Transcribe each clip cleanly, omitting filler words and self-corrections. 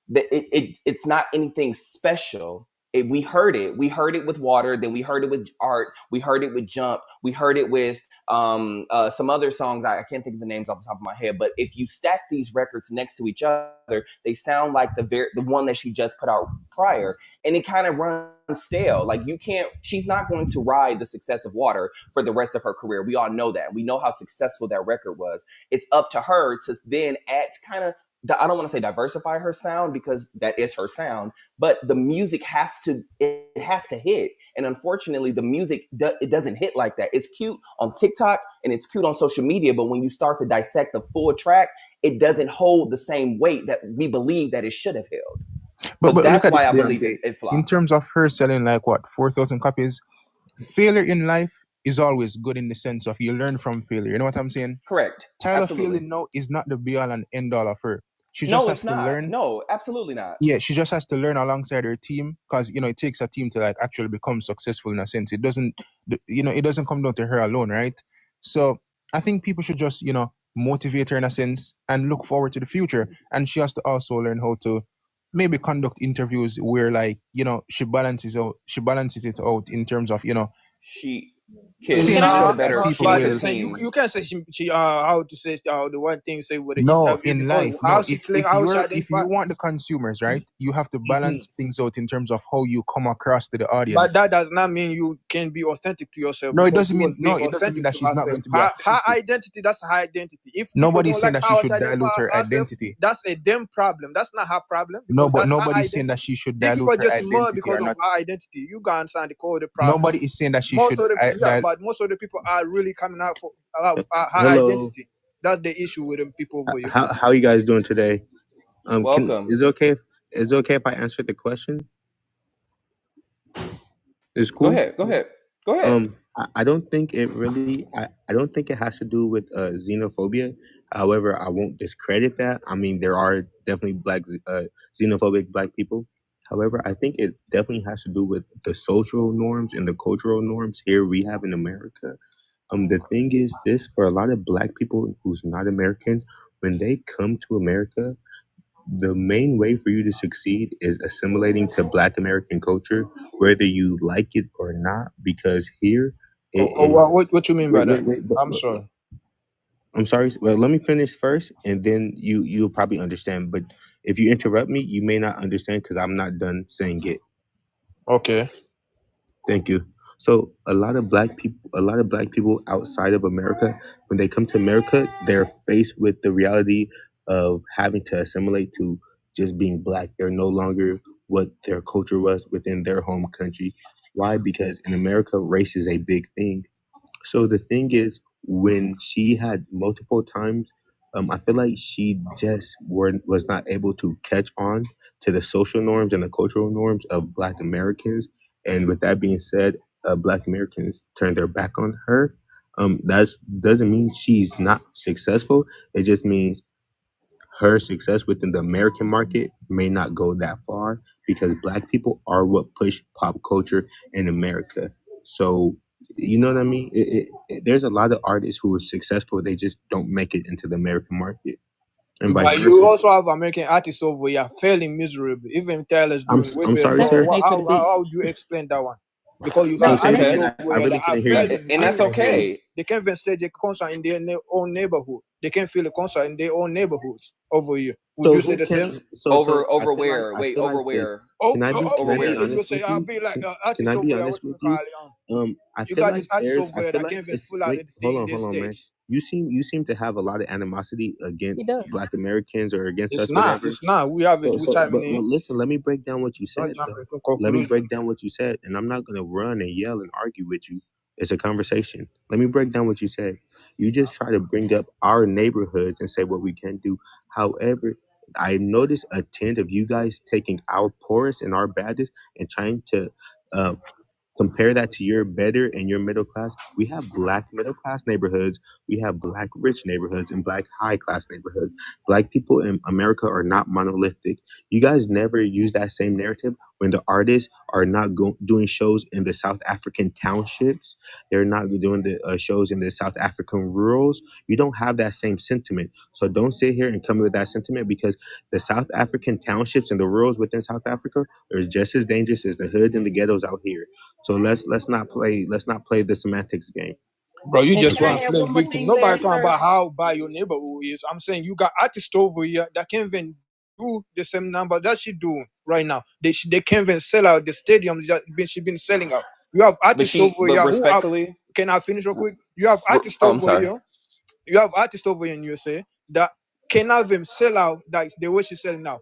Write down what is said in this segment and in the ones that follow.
it's not anything special. We heard it. We heard it with Water. Then we heard it with Art. We heard it with Jump. We heard it with some other songs. I can't think of the names off the top of my head. But if you stack these records next to each other, they sound like the one that she just put out prior, and it kind of runs stale. Like you can't. She's not going to ride the success of Water for the rest of her career. We all know that. We know how successful that record was. It's up to her to then add kind of. I don't want to say diversify her sound because that is her sound, but the music has to hit. And unfortunately, the music it doesn't hit like that. It's cute on TikTok and it's cute on social media, but when you start to dissect the full track, it doesn't hold the same weight that we believe that it should have held. But that's look at why this I believe it flopped. In terms of her selling like what 4,000 copies, failure in life is always good in the sense of you learn from failure. You know what I'm saying? Correct. Tyler Absolutely. failing now is not the be all and end all of her. She No, just it's has to not. learn. No, absolutely not. Yeah, she just has to learn alongside her team because it takes a team to like actually become successful in a sense. It doesn't come down to her alone, right? So I think people should just motivate her in a sense and look forward to the future. And she has to also learn how to maybe conduct interviews where like she balances it out in terms of she saying stuff that people will. You can't say she how to say the one thing say with in life. No, if you want the consumers, right, you have to balance things out in terms of how you come across to the audience. But that does not mean you can be authentic to yourself. No, it doesn't mean that she's not going to be her identity. That's her identity. If nobody's saying that she should dilute her identity, that's a them problem. That's not her problem. No, but nobody's saying that she should dilute her identity. Because of her identity, you can't understand the core of the problem. Nobody is saying that she should. But most of the people are really coming out for her identity. That's the issue with them people over here. How are you guys doing today? Welcome. Is it okay if I answer the question? It's cool. Go ahead. I don't think it really. I don't think it has to do with xenophobia. However, I won't discredit that. I mean, there are definitely xenophobic black people. However, I think it definitely has to do with the social norms and the cultural norms here we have in America. The thing is this, for a lot of black people who's not American, when they come to America, the main way for you to succeed is assimilating to Black American culture, whether you like it or not, because here... What you mean by that? I'm sorry. I'm sorry. Well, let me finish first, and then you'll probably understand. But if you interrupt me, you may not understand because I'm not done saying it. Okay. Thank you. So a lot of black people outside of America, when they come to America, they're faced with the reality of having to assimilate to just being black. They're no longer what their culture was within their home country. Why? Because in America, race is a big thing. So the thing is, when she had multiple times, I feel like she just was not able to catch on to the social norms and the cultural norms of Black Americans. And with that being said, Black Americans turned their back on her. That doesn't mean she's not successful. It just means her success within the American market may not go that far because Black people are what push pop culture in America. So, you know what I mean? There's a lot of artists who are successful. They just don't make it into the American market. And but you also have American artists over here failing miserably. Even Taylor's doing I'm sorry, sir. How do you explain that one? Because you got I really can't hear you. And that's okay. They can't even stage a concert in their own neighborhood. They can't feel a concert in their own neighborhoods over here. Would you say the same? Over where? Wait, over where? Can I be honest with you? Can I be honest with you? I feel like hold on, man. You seem to have a lot of animosity against Black Americans or against us. It's not. We have it. But listen, let me break down what you said. Let me break down what you said, and I'm not gonna run and yell and argue with you. It's a conversation. Let me break down what you said. You just try to bring up our neighborhoods and say what we can do. However, I noticed a trend of you guys taking our poorest and our baddest and trying to compare that to your better and your middle class. We have Black middle class neighborhoods. We have Black rich neighborhoods and Black high class neighborhoods. Black people in America are not monolithic. You guys never use that same narrative when the artists are not doing shows in the South African townships, they're not doing the shows in the South African rurals. You don't have that same sentiment. So don't sit here and come with that sentiment, because the South African townships and the rurals within South Africa are just as dangerous as the hoods and the ghettos out here. So let's not play the semantics game. Bro, you And just can I want to add play one more victim. thing Nobody there, talking sir? about how bad your neighborhood is. I'm saying you got artists over here that can't even do the same number that she doing right now. They can't even sell out the stadiums that she been selling out. You have artists over But here who are. respectfully, Can I finish real quick? You have artists oh, I'm over sorry. here. You have artists over here in USA that cannot even sell out that the way she's selling now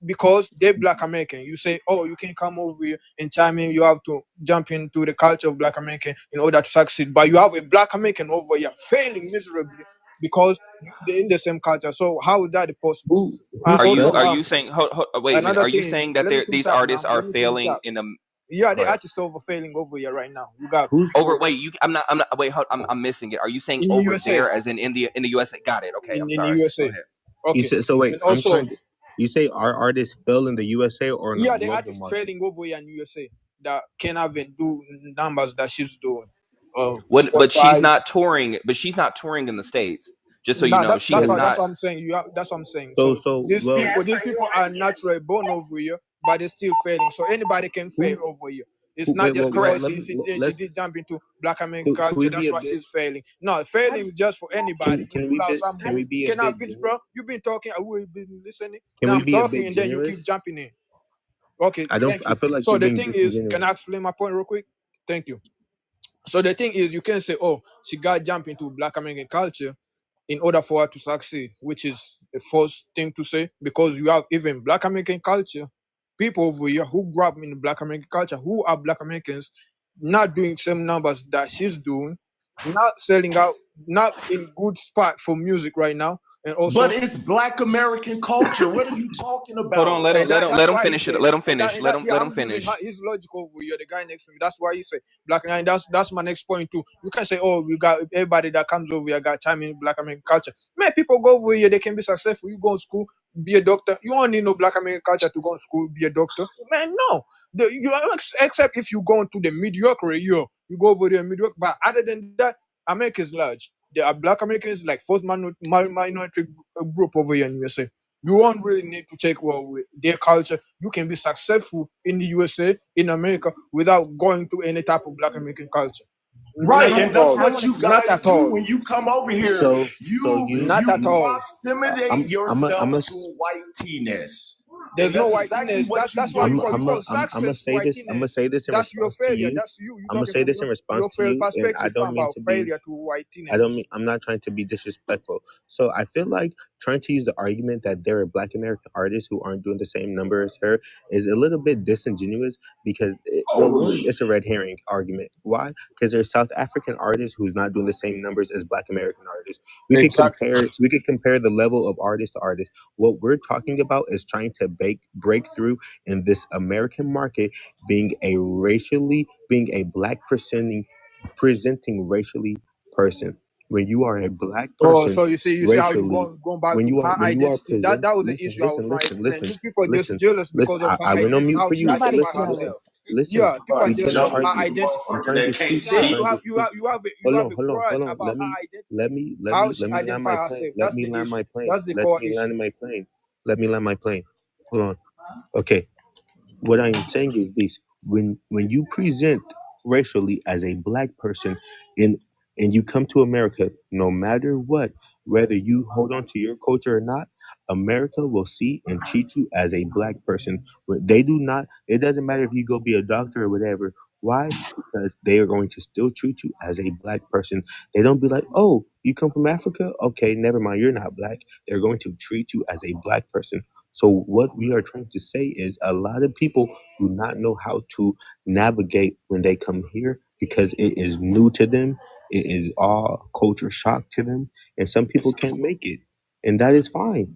because they're Black American. You say, oh, you can come over here and chime in. You have to jump into the culture of Black American in order to succeed. But you have a Black American over here failing miserably because they're in the same culture. So how is that possible? Who Are you Also, saying? Wait a minute. another Are you thing. saying that Let me finish these up artists now. are Let me finish failing up. in the? Yeah, Go the ahead. artists over failing over here right now. You got who's Over. Wait. I'm not. Wait. I'm missing it. Are you saying in over USA. there, as in the USA? Got it. Okay. I'm In sorry. Go USA. ahead. you Okay. say, so wait, And I'm also, trying to, you say our artists fail in the USA or in a yeah, the global artist market? failing over here in USA that can't even do numbers that she's doing. But she's Spotify. not touring. But she's not touring in the States. Just so you No, know, that's she that's has what So that's not. what I'm saying. That's what I'm saying. so So so these well, people are naturally born over here, but they're still failing. So anybody can fail over here. It's not wait, just well, because Correct. let me she let's did jump into Black American can we culture. be That's a why bit she's failing. No, failing is just for anybody. You pull out some can hook. we be a Can I bit finish, generous? bro? You've been talking. We've been listening. Can Now we I'm be a talking, bit and then you generous? keep jumping in. Okay, thank I you. feel like So you're the being thing is, can disingenuous. I explain my point real quick? Thank you. So the thing is, you can say, oh, she got jump into Black American culture in order for her to succeed, which is a false thing to say because you have even Black American culture, people over here who grew up in the Black American culture, who are Black Americans, not doing same numbers that she's doing, not selling out, not in good spot for music right now, and also But it's Black American culture. What are you talking Hold on. about? Let him. and Let him. that's Let him why he finish it. said, Let him finish. and that, yeah, Let him I'm giving finish. his logic over here, the guy next to me. That's why he said Black American. That's my next point too. You can say, oh, you got everybody that comes over here got time in Black American culture. Man, people go over here, they can be successful. You go to school, be a doctor. You don't need no Black American culture to go to school, be a doctor. Man, no. Except if you go into the mediocre, you go over there mediocre. But other than that, America is large. There are Black Americans like first minority group over here in USA. You won't really need to take with their culture. You can be successful in the USA, in America, without going to any type of Black American culture. Right, Not and at that's all. what you Not guys at do all. when you come over here. So Not You at all. proximate yourself I'm to whiteness. There's And no that's exactly whiteness. what you That's why do. you call I'm gonna success say this. I'm gonna whiteness. say this in That's your response to failure. you. That's you. You I'm gonna talking say from this in your response to you, and I perspective don't mean about to be. failure to I whiteness. don't mean, I'm not trying to be disrespectful. So I feel like trying to use the argument that there are Black American artists who aren't doing the same number as her is a little bit disingenuous because, well, one, Totally. it's a red herring argument. Why? Because there's South African artists who's not doing the same numbers as Black American artists. Exactly. We could compare the level of artist to artist. What we're talking about is trying to break through in this American market, being a Black presenting racially person. When you are a Black Oh, person so you see how you racially, going back to her when you are identity. present, That was the listen, issue I was trying to explain. listen, These people are just listen, jealous listen. because of her I went on identity, mute how for she you, but identify listen, herself. listen. Yeah, people are We jealous cannot of her argue. identity. I'm trying to speak. Now I'm trying to speak. you have a grudge Hold on. about her identity, how she Let me land my identify plane. herself. That's the issue. That's the Let core me issue. land my plane. Let me land my plane. Hold on. Okay. What I'm saying is this: when you present racially as a Black person in and you come to America, no matter what, whether you hold on to your culture or not, America will see and treat you as a Black person. They do not. It doesn't matter if you go be a doctor or whatever. Why? Because they are going to still treat you as a Black person. They don't be like, oh, you come from Africa? Okay, never mind, you're not Black. They're going to treat you as a Black person. So what we are trying to say is a lot of people do not know how to navigate when they come here because it is new to them. It is all culture shock to them, and some people can't make it, and that is fine.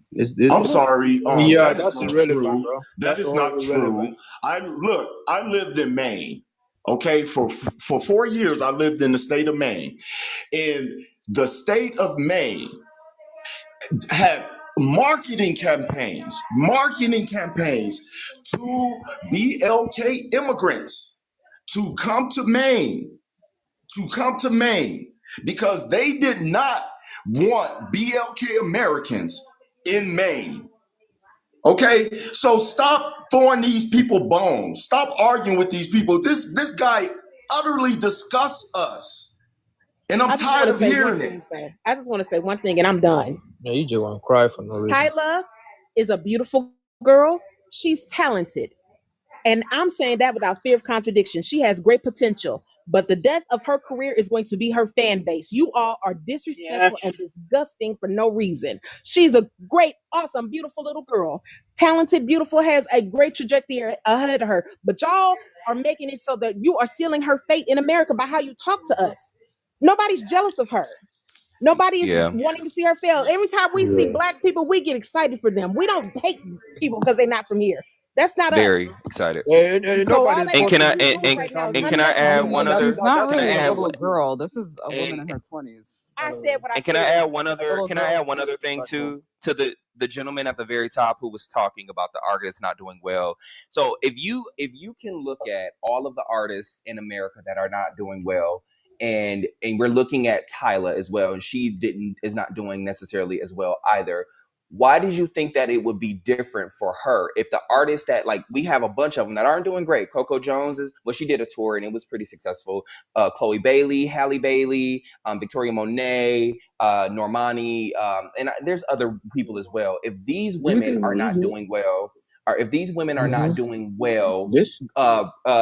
I'm sorry. Yeah, That is that's not irrelevant, true. bro. That That's is all not irrelevant. true. I lived in Maine. Okay, for 4 years I lived in the state of Maine. And the state of Maine had marketing campaigns to BLK immigrants to come to Maine, because they did not want BLK Americans in Maine. Okay, so stop throwing these people bones. Stop arguing with these people. This guy utterly disgusts us, and I'm tired of hearing it. I just want to say one thing, and I'm done. Yeah, you just want to cry for no reason. Kyla is a beautiful girl. She's talented. And I'm saying that without fear of contradiction. She has great potential, but the death of her career is going to be her fan base. You all are disrespectful and disgusting for no reason. She's a great, awesome, beautiful little girl. Talented, beautiful, has a great trajectory ahead of her. But y'all are making it so that you are sealing her fate in America by how you talk to us. Nobody's jealous of her. Nobody is wanting to see her fail. Every time we see Black people, we get excited for them. We don't hate people because they're not from here. That's not very us. excited. And can I add one other? It's not really a little girl. This is a woman in her 20s. I said what I said. Can I add one other? Can I add one other thing to the gentleman at the very top who was talking about the artists not doing well? So if you can look at all of the artists in America that are not doing well, and we're looking at Tyla as well, and she is not doing necessarily as well either. Why did you think that it would be different for her if the artists that, like, we have a bunch of them that aren't doing great? Coco Jones she did a tour and it was pretty successful. Chloe Bailey, Halle Bailey, Victoria Monet, Normani, and there's other people as well. If these women are not doing well, or if these women are not doing well,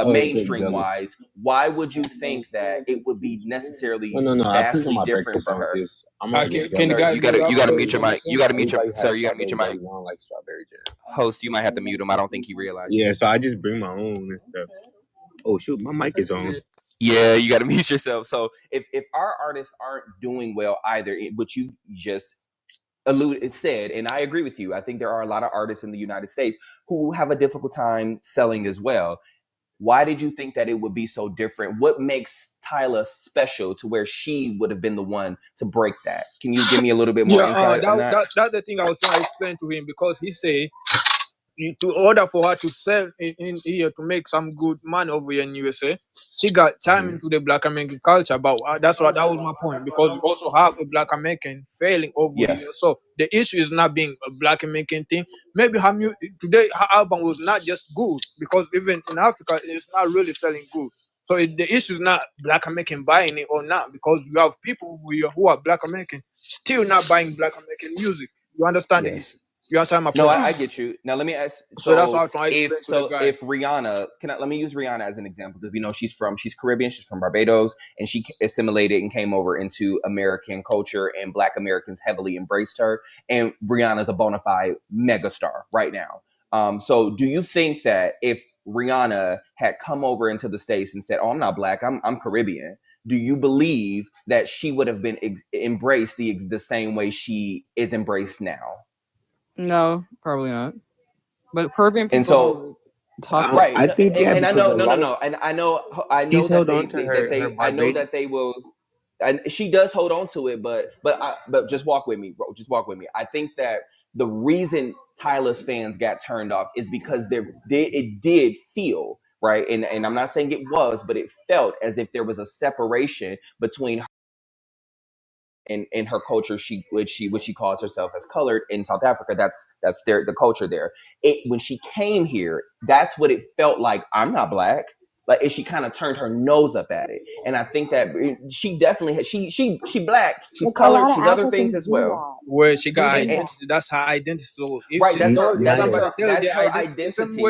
mainstream wise, why would you think that it would be necessarily vastly different for her? You gotta mute your mic. You gotta mute your mic. Host, you might have to mute him. I don't think he realized. Yeah, so I just bring my own and stuff. Oh shoot, my mic is on. Yeah, you gotta mute yourself. So if our artists aren't doing well either, which you just said, and I agree with you. I think there are a lot of artists in the United States who have a difficult time selling as well. Why did you think that it would be so different? What makes Tyla special to where she would have been the one to break that? Can you give me a little bit more insight on that? That's the thing I was trying to explain to him, because he said in order for her to sell in here to make some good money over here in USA, she got time into the Black American culture. But that was my point, because we also have a Black American failing over here. So the issue is not being a Black American thing. Maybe her album was not just good, because even in Africa it's not really selling good. So the issue is not Black American buying it or not, because you have people who are Black American still not buying Black American music. You understand it? You understand my point? No, I get you. Now let me ask. So that's how I if Rihanna, let me use Rihanna as an example, because we know she's Caribbean, she's from Barbados, and she assimilated and came over into American culture, and Black Americans heavily embraced her. And Rihanna's a bona fide megastar right now. So do you think that if Rihanna had come over into the States and said, "Oh, I'm not Black, I'm Caribbean," do you believe that she would have been embraced the same way she is embraced now? No, probably not. But Caribbean people, and so right. I think, and I know, and I know that they will. And she does hold on to it, but just walk with me, bro. Just walk with me. I think that the reason Tyla's fans got turned off is because it did feel right, and I'm not saying it was, but it felt as if there was a separation between her and her culture, which she calls herself as colored in South Africa. That's the culture there. When she came here, that's what it felt like. I'm not Black. Like, and she kind of turned her nose up at it, and I think that she definitely has, she Black, she's colored, she's other things as well. Where she got identity, that's her identity. So if right, that's her identity.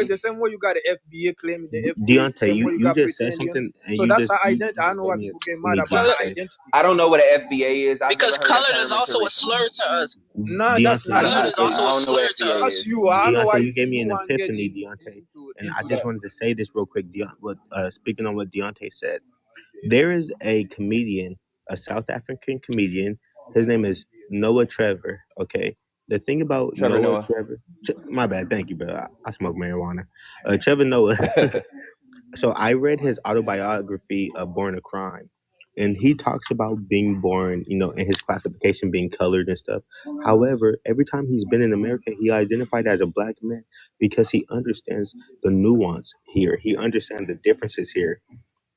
The same way you got the FBA claim, the FBA. Deontay, you just said something, and so that's her identity. I know why people get mad about her identity. I don't know what an FBA is. Because colored is also a slur to us. No, that's not. Colored is also a slur to us. That's you. I know why you gave me an epiphany, Deontay, and I just wanted to say this real quick. Speaking on what Deontay said, there is a comedian, a South African comedian. His name is Noah Trevor. Okay, the thing about Trevor, my bad. Thank you, bro. I smoke marijuana. Trevor Noah. So I read his autobiography, Born a Crime. and he talks about being born, and his classification being colored and stuff. However, every time he's been in America, he identified as a black man because he understands the nuance here. He understands the differences here.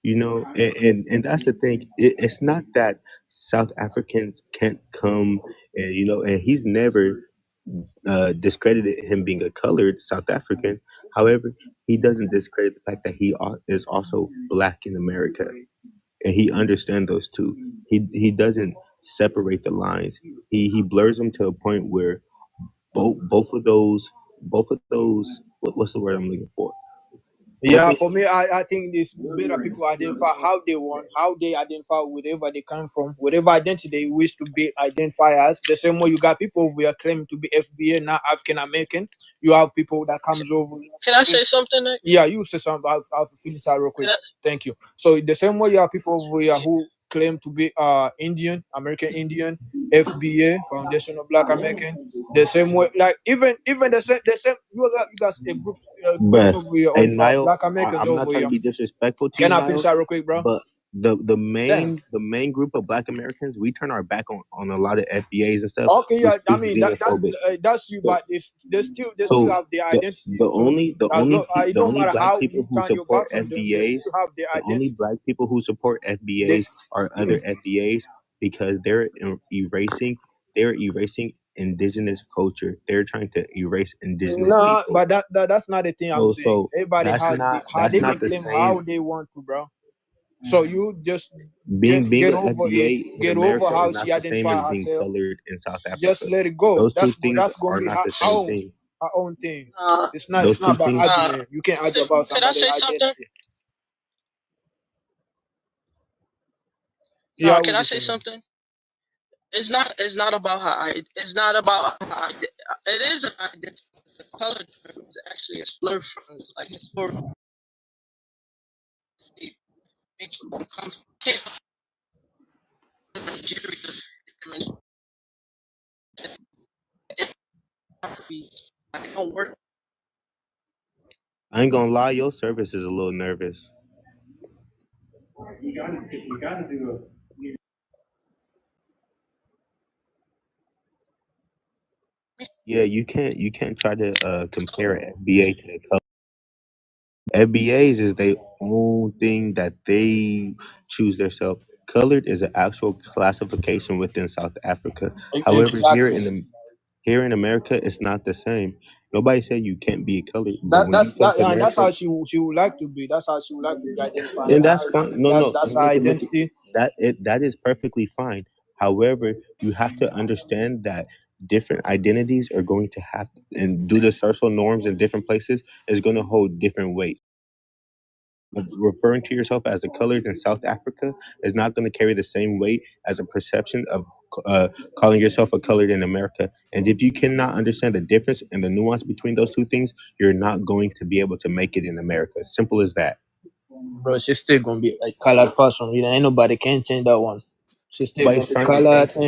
And that's the thing. It's not that South Africans can't come, and he's never discredited him being a colored South African. However, he doesn't discredit the fact that is also black in America, and he understands those two. He doesn't separate the lines. He blurs them to a point where both of those what's the word I'm looking for? Yeah, for me, I think this better people identify how they want, how they identify wherever they come from, whatever identity they wish to be identified as. The same way you got people over here claiming to be FBA, not African American. You have people that comes over. Can I say something next? Yeah, you say something. I'll finish that real quick. Thank you. So the same way you have people over here who claim to be Indian, American Indian, FBA, Foundation of Black Americans. The same way, like even the same you guys a group Bruh, over here hey of Niall, Black Americans I'm not over trying here. to be disrespectful to Can you, I finish Niall, that real quick, bro? but the Damn. main group of Black Americans, we turn our back on a lot of FBAs and stuff. Okay, yeah, I We're mean that's you, So, but they still so have their the identity. the So only the as only long, pe- it the don't only matter black how people you who turn your support backs on them, they FBAs, still have their the only identity. black people who support They, FBAs are other FBAs because they're erasing indigenous culture. They're trying to erase indigenous nah, people. but that's not the thing I'm saying. So Everybody that's has not how they can the claim how same. they want to, bro. So you just Being get an over it, FBA in get over America how is not she the same as identify being herself. colored in South Just Africa. let it go. Those two things That's gonna are be not her the same thing. own thing. Uh, It's Those not two about things. argument. You can't argue about can I somebody's say something? identity. No, Yeah, can we I say listening. something? It's not about how I. It's not about how I. It is an identity. The color term is actually a slur for us, like historically. People come from Nigeria. I mean, it don't work. I ain't gonna lie, your service is a little nervous. Yeah, you can't try to compare FBA to the color. FBAs is their own thing that they choose themselves. Colored is an actual classification within South Africa. However, Exactly. here in America, it's not the same. Nobody said you can't be colored, but when you come to And that's America, how she would like to be. That's how she would like to be identified. and that's fine. No, no, That's don't her make it look identity. that is perfectly fine. However, you have to understand that different identities are going to have, and due to social norms in different places, is going to hold different weight. Referring to yourself as a colored in South Africa is not going to carry the same weight as a perception of uh, calling yourself a colored in America. And if you cannot understand the difference and the nuance between those two things, you're not going to be able to make it in America. Simple as that. Bro, she's still gonna be a colored person. You know, ain't nobody can change that one. She's still Nobody's gonna be trying to colored, change it.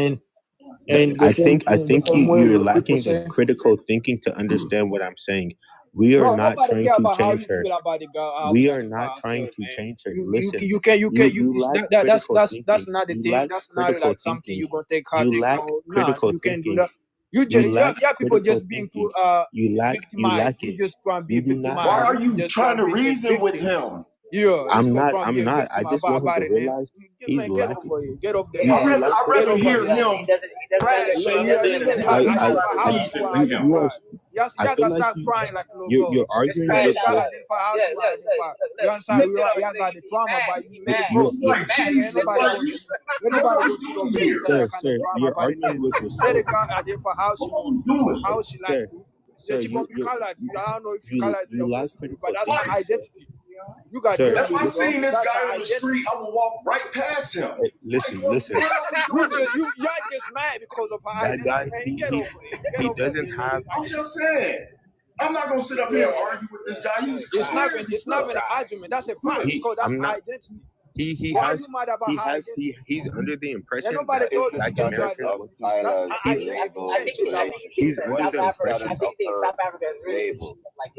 and I think the same way you're people lacking of say, critical thinking to understand what I'm saying. We are bro, not nobody trying care to about how change you her. feel about the girl, how We she are identify not trying herself, to man. change her. You Listen, you you lack that critical that's thinking. not the You thing. lack That's not critical like something thinking. you're gonna take her. You lack Nah, critical you can't do thinking. that. You You just lack people critical just being too thinking. You lack victimized. You it. just trying to be You do not victimized. Why have. are You you just trying trying to to be a reason with victim. him? Yeah, I'm you gonna not. try and I'm be a not. I victim just want him about to it, man. realize he's Man, get lacking. over it. Get off the You car. you lack I'd Get rather critical over hear it. thinking. him Cry. say You anything let than her him identify how she reason want with to him. you are. identify. Y'all I got feel to like stop crying like little you're girls. arguing Let with the girl identify how she want to identify. You understand? Y'all got the trauma, but you mad. you're, It's you're like Ain't Jesus, nobody like go you, through. Ain't what nobody are go we through doing here? that kind of sir. trauma You're by the arguing man. with Let the yourself, girl identify how she What are want, we doing? how she like sir. to. Then Sir, she gonna be colored. I don't know if you color is you lack offensive to you, but critical that's thinking, her sir. identity. You got to Sir, deal If with I it, bro. seen this That's guy her on the identity. street, I would walk right past him. hey, Like, listen, listen. what are we doing? Y'all just mad because of her That identity, guy, man. Get over it. Get he over doesn't the have. lady I'm identity. just saying. I'm not gonna sit up here and argue with this guy. He's clearly It's not even an argument. That's a fact He, because that's I'm her not. identity. He Why are has. you mad about her identity? He's under the And impression nobody that told you she Black can't do Americans identity. want to. That's her He's identity. You can't change that one. he's under the impression.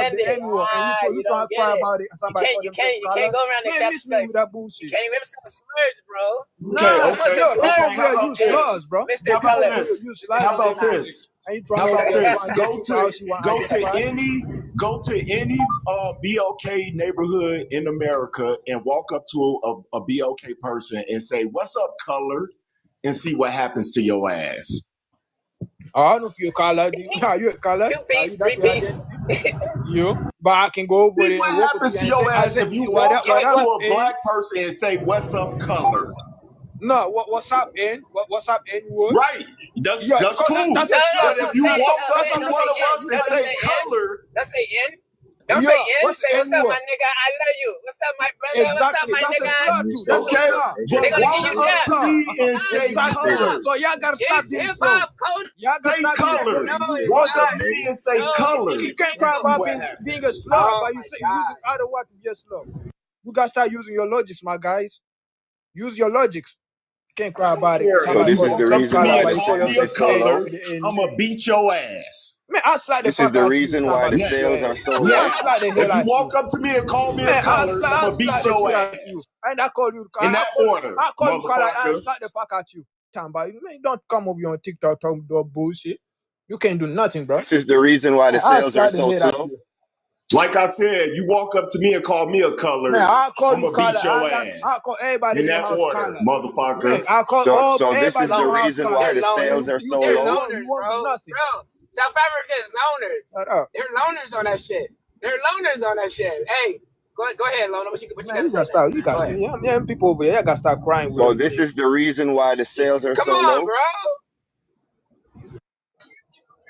up the offended. N-word, and you You trying don't to cry get it. about it, and You somebody can't, call you themselves can't, you can't color. go around the Man, cap miss me with that bullshit. You can't remember some slurs, bro. Okay, What okay, was a Yo, slur, people okay. How will about use this? slurs, bro. Mr. How about Color? People this? use slurs How in their about music, this? and you trying How to about this? trying to get people how she want to identify. Go to any BLK neighborhood in America and walk up to a BLK person and say, "What's up, colored?" and see what happens to your ass. I don't know if you're color. Are you a color? Two piece, That's three your piece. identity. You? but I can go over See there what and walk up to happens you to and say, your ass if you what walk up, what up up, to a eh? black person and say, "What's up, color?" No, what's up, N? What's up, N word? Right. That's Yeah, cool. that's a slur. But if you That's walk up that's to what one of I'm us and say color, Don't say N. Don't say yeah, N. what's Say the what's N up, my word? nigga. I love you. What's up, my brother? What's up, Exactly. my That's a nigga? slur too. That's a okay, slur. but They gonna walk give you That's a up that. to slur. me and say Exactly. color. So y'all gotta stop It's being hip slow. hop, Cody. Y'all gotta Say stop being color. slow. No, Using it's Walk logic. up not. to me and say No, color. You it's can't And cry see about what being a happens. slur, oh but you my say god. using other words to be a slur. You gotta start using your logics, my guys. Use your logics. You can't cry about it. Care. So Somebody If this you call is you the walk up cream to reason color, me why and but the you call call me a sales yourself are so N. color, low. N. I'm gonna beat your ass. Man, I'll slap the This is fuck the out you. reason Talking why about the beat Now, your sales ass. are so Man, I'll low. now, slap the if hell you out you. walk up to me and call me a Man, color, I'm I'll gonna beat slap the your shit out of you. ass. And I call you, In that order, I call you color and motherfucker. slap the fuck out you. Tamba, man, don't come over here on TikTok talking about bullshit. You can't do nothing, bro. This is the reason why the Man, I'll sales are slap the so hell out slow. you. Like I said, you walk up to me and call me a Man, color, I'll call I'm you gonna color. beat your I'll ass. call everybody In in your that house order, color. Man, motherfucker. I'll call So this everybody is in the your house reason why color. They're the sales loners. are so They're low. loners, You won't do bro. nothing. Bro, South Africa is loners. Shut up. They're loners on that shit. They're loners on that shit. Hey, go ahead, Loner. What you Man, gotta you say gotta stop. next, You man? Go got ahead. yeah, people over here. You gotta start crying with So them. this is the reason why the sales are Come so on, low. bro.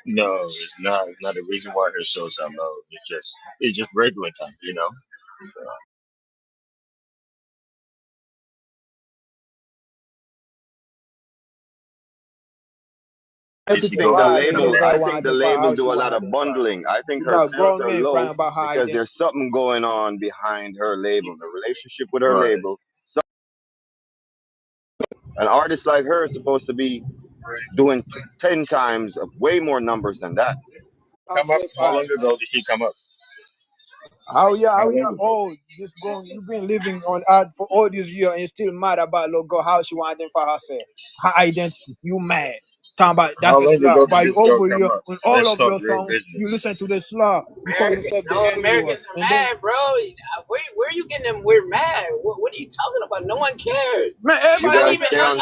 No, it's not. It's not the reason why her shows are low. It's just regular time, you know. I She Everything think the go hard. out The there. little label. girl I want to think the identify label how she do a want lot to of identify. bundling. I think You her got sales grown are men low crying about her because identity. there's something going on behind her label, the relationship with her Right. label. So, an artist like her is supposed to be doing 10 times way more numbers than that. I Come up. say, How long ago did she come up? how How you long ago? oh this going you've been living on earth for all these years and you're still mad about little girl how she want to identify herself. Her identity. You mad. Talking about How that's a long slur. ago did But you this girl over come here up? on all Let's of talk your real songs, you business. listen to the slur. You call American, yourself the no N word. Americans are And then mad, bro. Where are you getting them? We're mad. What are you talking about? No one cares. man, She's You everybody not gotta don't even. care. stay on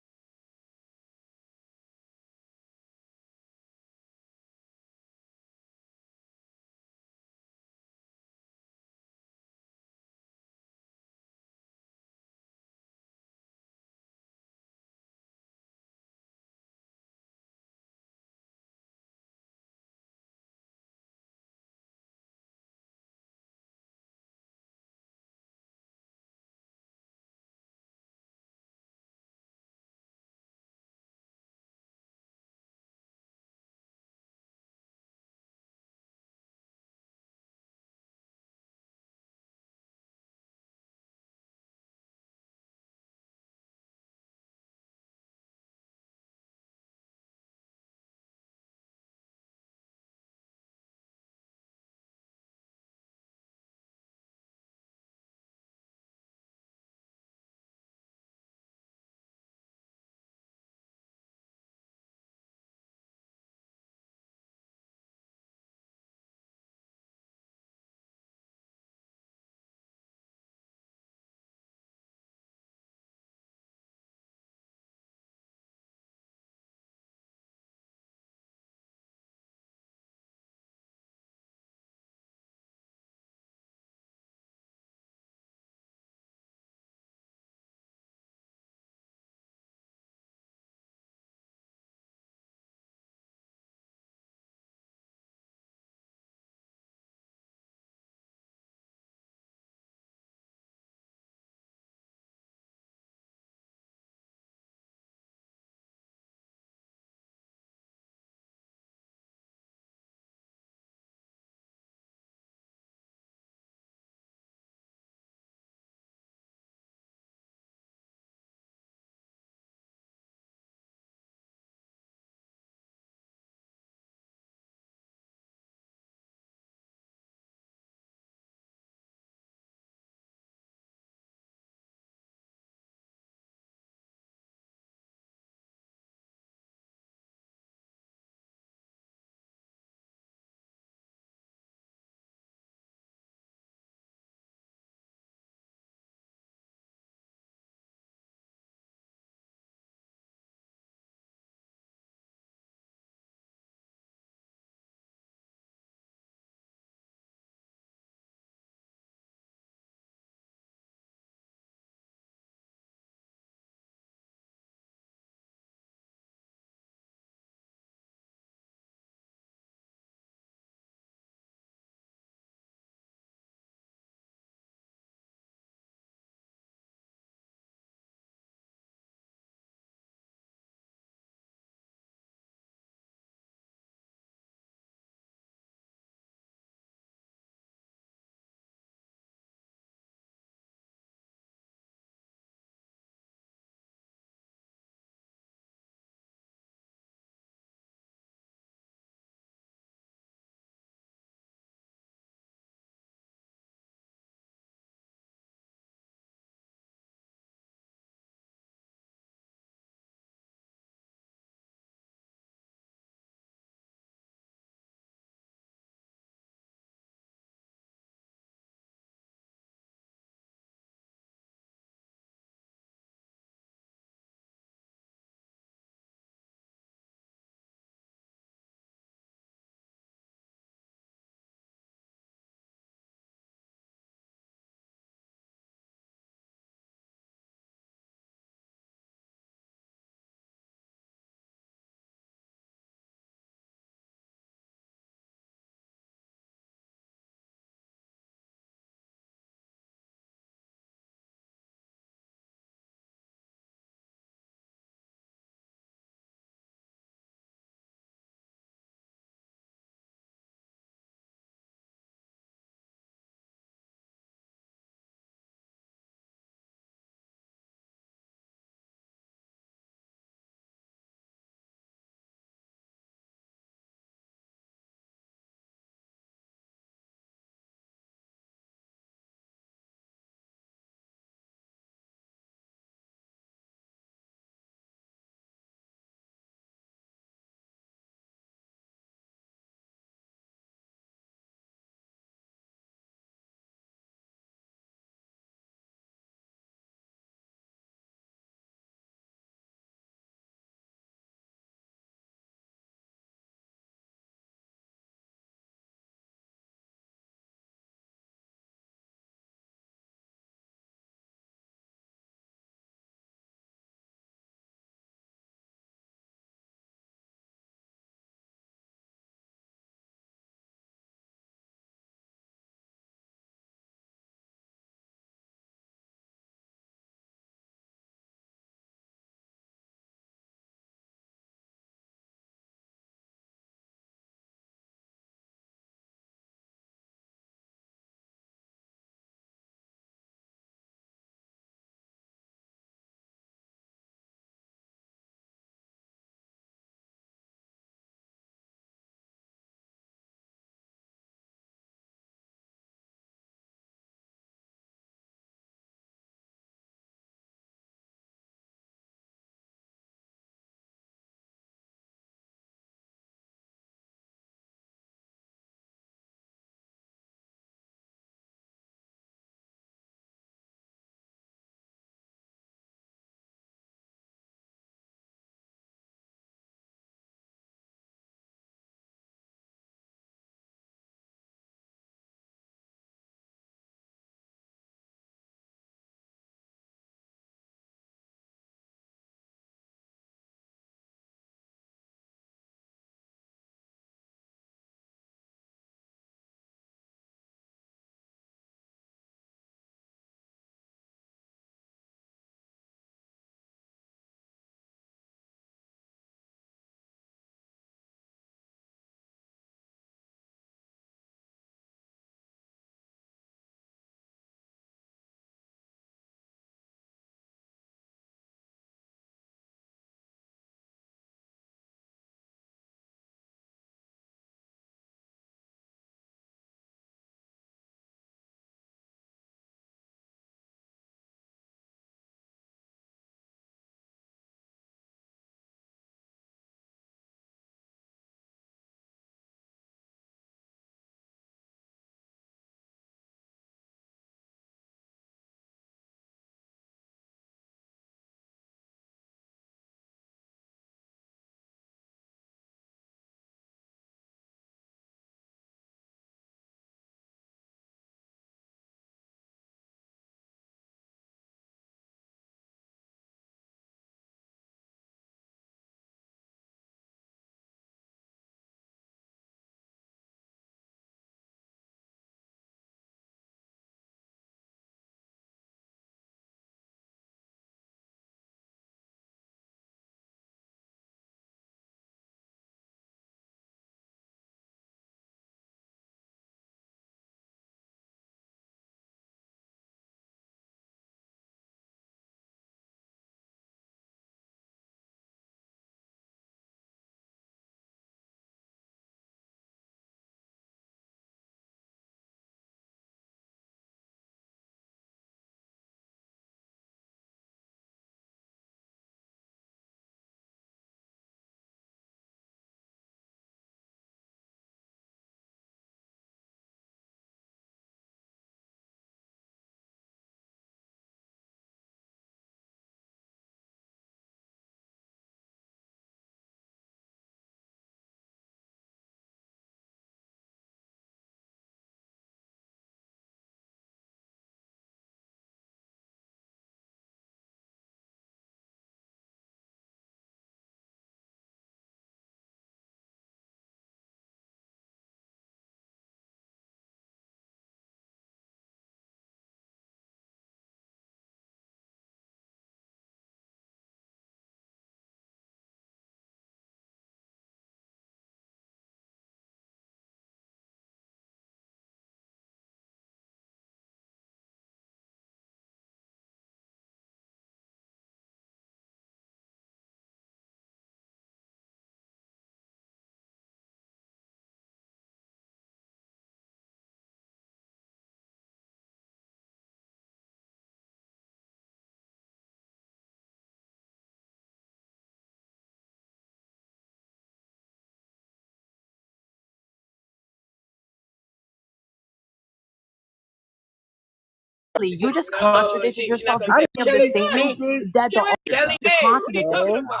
You just No, contradicted she's yourself not the gonna beginning of say the Kelly. statement that the Kelly, just hey, what are you contradicted talking yourself. about?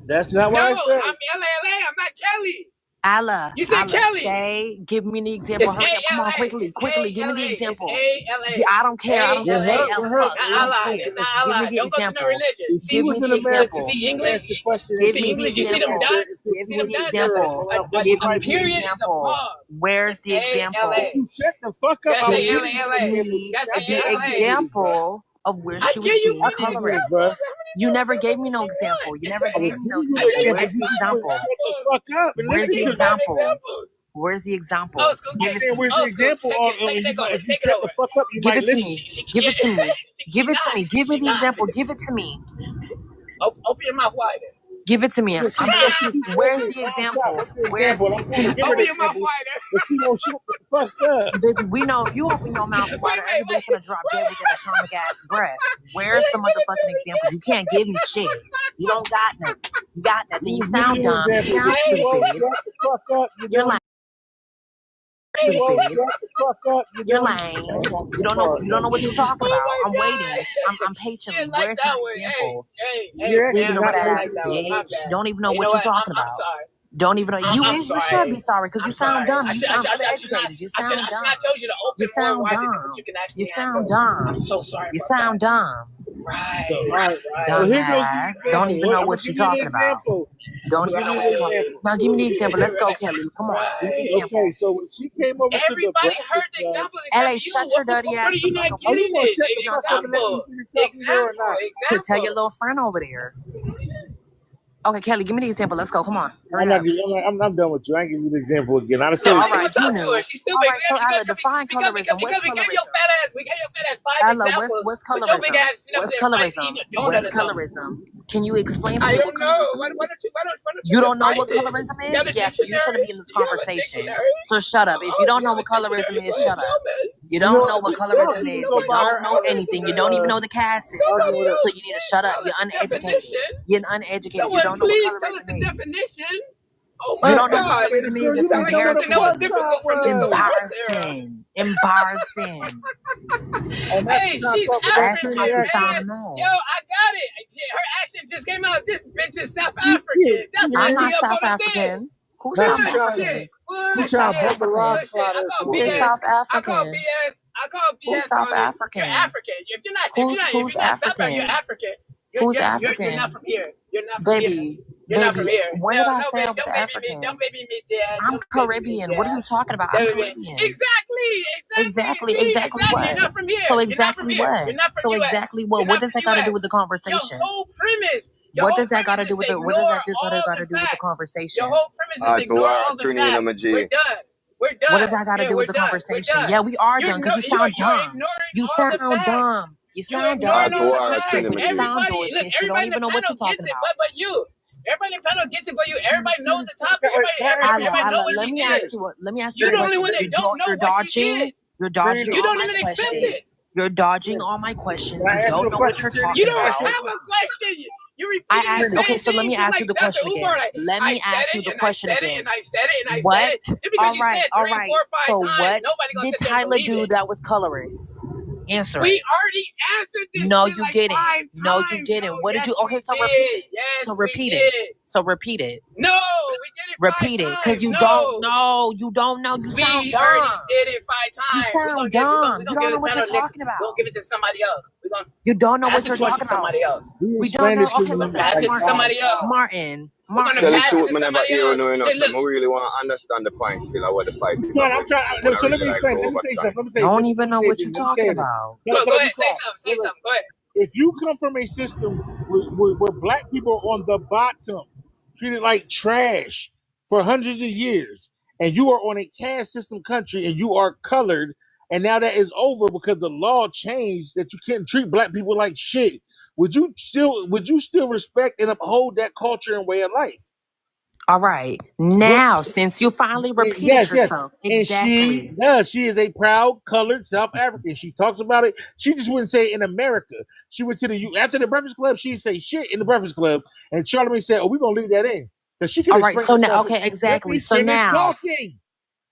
That's not what I No, said. I'm LA. I'm not Kelly. Allah, You said Kelly. say, give me the example. It's Hurry up, come on, A-L-A. quickly, It's quickly, give me the A-L-A. It's example. A-L-A. I don't care. I don't care. A-L-A. Fuck. Not I don't Allah. care. It's not Give me Allah. the Don't go to no example. religion. She Give was me in the America. example. See She English? asked the question. Give See me the English? You see them example. dots? Give See me them the dots? example. A Give me the period is a example. pause. Where's It's the example? A-L-A. You shut the fuck up. Gotta say Give L-A-L-A. me Gotta say the A-L-A. example of where I she was give you being many colorist. examples. You never gave me no example. You never I was gave me no giving you example. the Where's the example? Shut the fuck up and Where's listen the to me. example? Examples. Where's the example? Oh, school, Give it to Then me. where's the example? Take over. If you Take it shut over. the fuck up, you Give might it to listen. me. Give it to me. Give it to me. Give me the example. Give it to me. Open your mouth wider. Give it to me. Where's Where's the example? Where's the I'm trying to give her Open the your mouth example, wider. but she won't shut the fuck up. Baby, we know if you open your mouth wider, everybody's gonna drop dead with an atomic ass breath. Where's the motherfucking example? You can't give me shit. You don't got nothing. You got nothing. You sound dumb. You sound stupid. Shut the fuck up. You're lying. Stupid. Shut the fuck up. You're lying. You don't know what you're talking about. I'm waiting. I'm patiently. Where's my example? You're Hey, Ignorant ass bitch. Don't even know what you're talking about. I'm sorry. Don't even know. You I'm should sorry. be sorry because you sound dumb. You sound uneducated. You sound dumb. I told you to open You sound more wide dumb. because you can actually You sound handle. dumb. I'm so sorry. You about sound dumb. Right. Well, here goes the Dumbass. example. Don't even know I'm what gonna you're give you the talking about. example. Don't even know what you're talking about. Now give me the example. Let's go, Kelly. Come on. Give me the example. Okay, so when she came over to the Everybody heard breakfast the club, example. LA, except you. shut your dirty What ass are you the not fuck up. are you getting gonna it? shut the fuck up and let me finish talking to her or not? To tell your little friend over there. Okay, Kelly, give me the example. Let's go. Come on. Hurry up. I'm done with you. I ain't give you the example again. I No, said, all I right, ain't gonna talk you to her. knew. She's still All big. right, so Ala, define colorism. Because What's we gave your colorism? fat ass 5 Ala, examples. what's But your big colorism? ass, What's there fighting colorism? eating a donut What's or something. colorism? Can you explain to I me don't what know. colorism Why is? don't You don't know define what it? colorism You got is? a Yeah, so you shouldn't be in this dictionary? You have a conversation. dictionary? So shut up. If you don't know what colorism is, shut up. You don't know what colorism is. You don't know anything. You don't even know the caste system. So you need to shut up. You're uneducated. You're uneducated. You Someone don't know please what tell us colorism the is. definition. Oh You my don't know God! what colorism is. You It's sound like something that was difficult from this embarrassing. Embarrassing. Hey, she's African. Like you Man. sound a mess. Yo, I got it. Her accent just came out. This bitch is South African. That's why I'm she not up South on the thing. African. Who's South African? Who's South African? Who is South I call African? BS. I call BS Who's South on it. African? You're African. If you're not South African, you're African. Who's You're African? not from here. You're not from here. Baby, You're not from here. when did I No, say I was don't African? Don't baby me, Dad. I'm Caribbean. What are you talking about? I'm Caribbean. Exactly. Exactly what? You're not from here. So You're not exactly from here. what? You're not from So US. exactly what? You're What not does from that got to do US. with the conversation? Your whole premise. What does that got to do with the? What does that got to do with the conversation? Your whole premise is to ignore all the Trini and facts. Maji. We're done. We're done. What does that got to do with the conversation? Yeah, we are done because you sound dumb. You sound dumb. You sound dumb. You sound Deutsch. You don't even know what you're talking about. But you. Everybody in the panel gets it, but you. Everybody knows the topic. Everybody knows what let me ask you. Let me ask you. You're the only one that don't know what she did. You're dodging. You all don't my even accept questions. it. You're dodging all my questions. You don't know what you're talking about. You don't have a question. You repeat I asked. Okay, so let me ask you the Dr. question Umar, again. Let me ask you the question again. And I said it, and I What? said it. Just because you said All 3, right. 4, 5 So times, what nobody gonna did sit there and Tyler believe do it. that was colorist? Answer We it. already answered this. No, shit you like didn't. 5 No, you times, didn't. yo. What did you? Yes, Okay, we so did. repeat it. Yes, So we repeat did. it. So repeat it. No, we did it 5 Repeat it, times. because you No. don't know. You don't know. You We sound already dumb. did it 5 times. You sound dumb. You don't know what you're talking about. We're gonna give it to somebody else. We're gonna You don't know pass what the you're torch talking to about. somebody else. We don't know. Okay, listen. Pass it to Martin. somebody else. Martin. We're gonna Tell the pass it truth, to me never somebody hear else. no enough. Look, So I really want to understand the point still. I want to fight this. I'm trying. So let me explain. Let me say something. I don't even know what you're talking about. Go ahead, say something. Go ahead. If you come from a system where black people are on the bottom, treated like trash for hundreds of years, and you are on a caste system country and you are colored, and now that is over because the law changed that you can't treat black people like shit, would you still respect and uphold that culture and way of life? All right. Now, since you finally repeated yourself. Exactly. And she is a proud colored South African. She talks about it. She just wouldn't say it in America. She went to after the Breakfast Club, she'd say shit in the Breakfast Club. And Charlamagne said, "Oh, we're gonna leave that in." Because she can all right, so now, okay, exactly. So now, talking.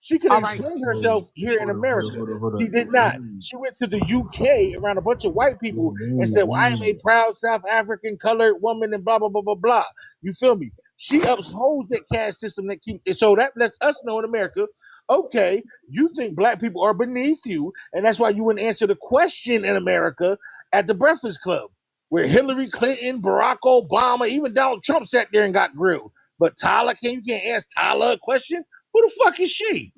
She could All right. explain herself here in America. She did not. She went to the UK around a bunch of white people and said, well, I am a proud South African colored woman and blah, blah, blah, blah, blah. You feel me? She upholds that caste system that keeps, so that lets us know in America, okay, you think black people are beneath you, and that's why you wouldn't answer the question in America at the Breakfast Club, where Hillary Clinton, Barack Obama, even Donald Trump sat there and got grilled. But Tyler, you can't ask Tyler a question? Who the fuck is she?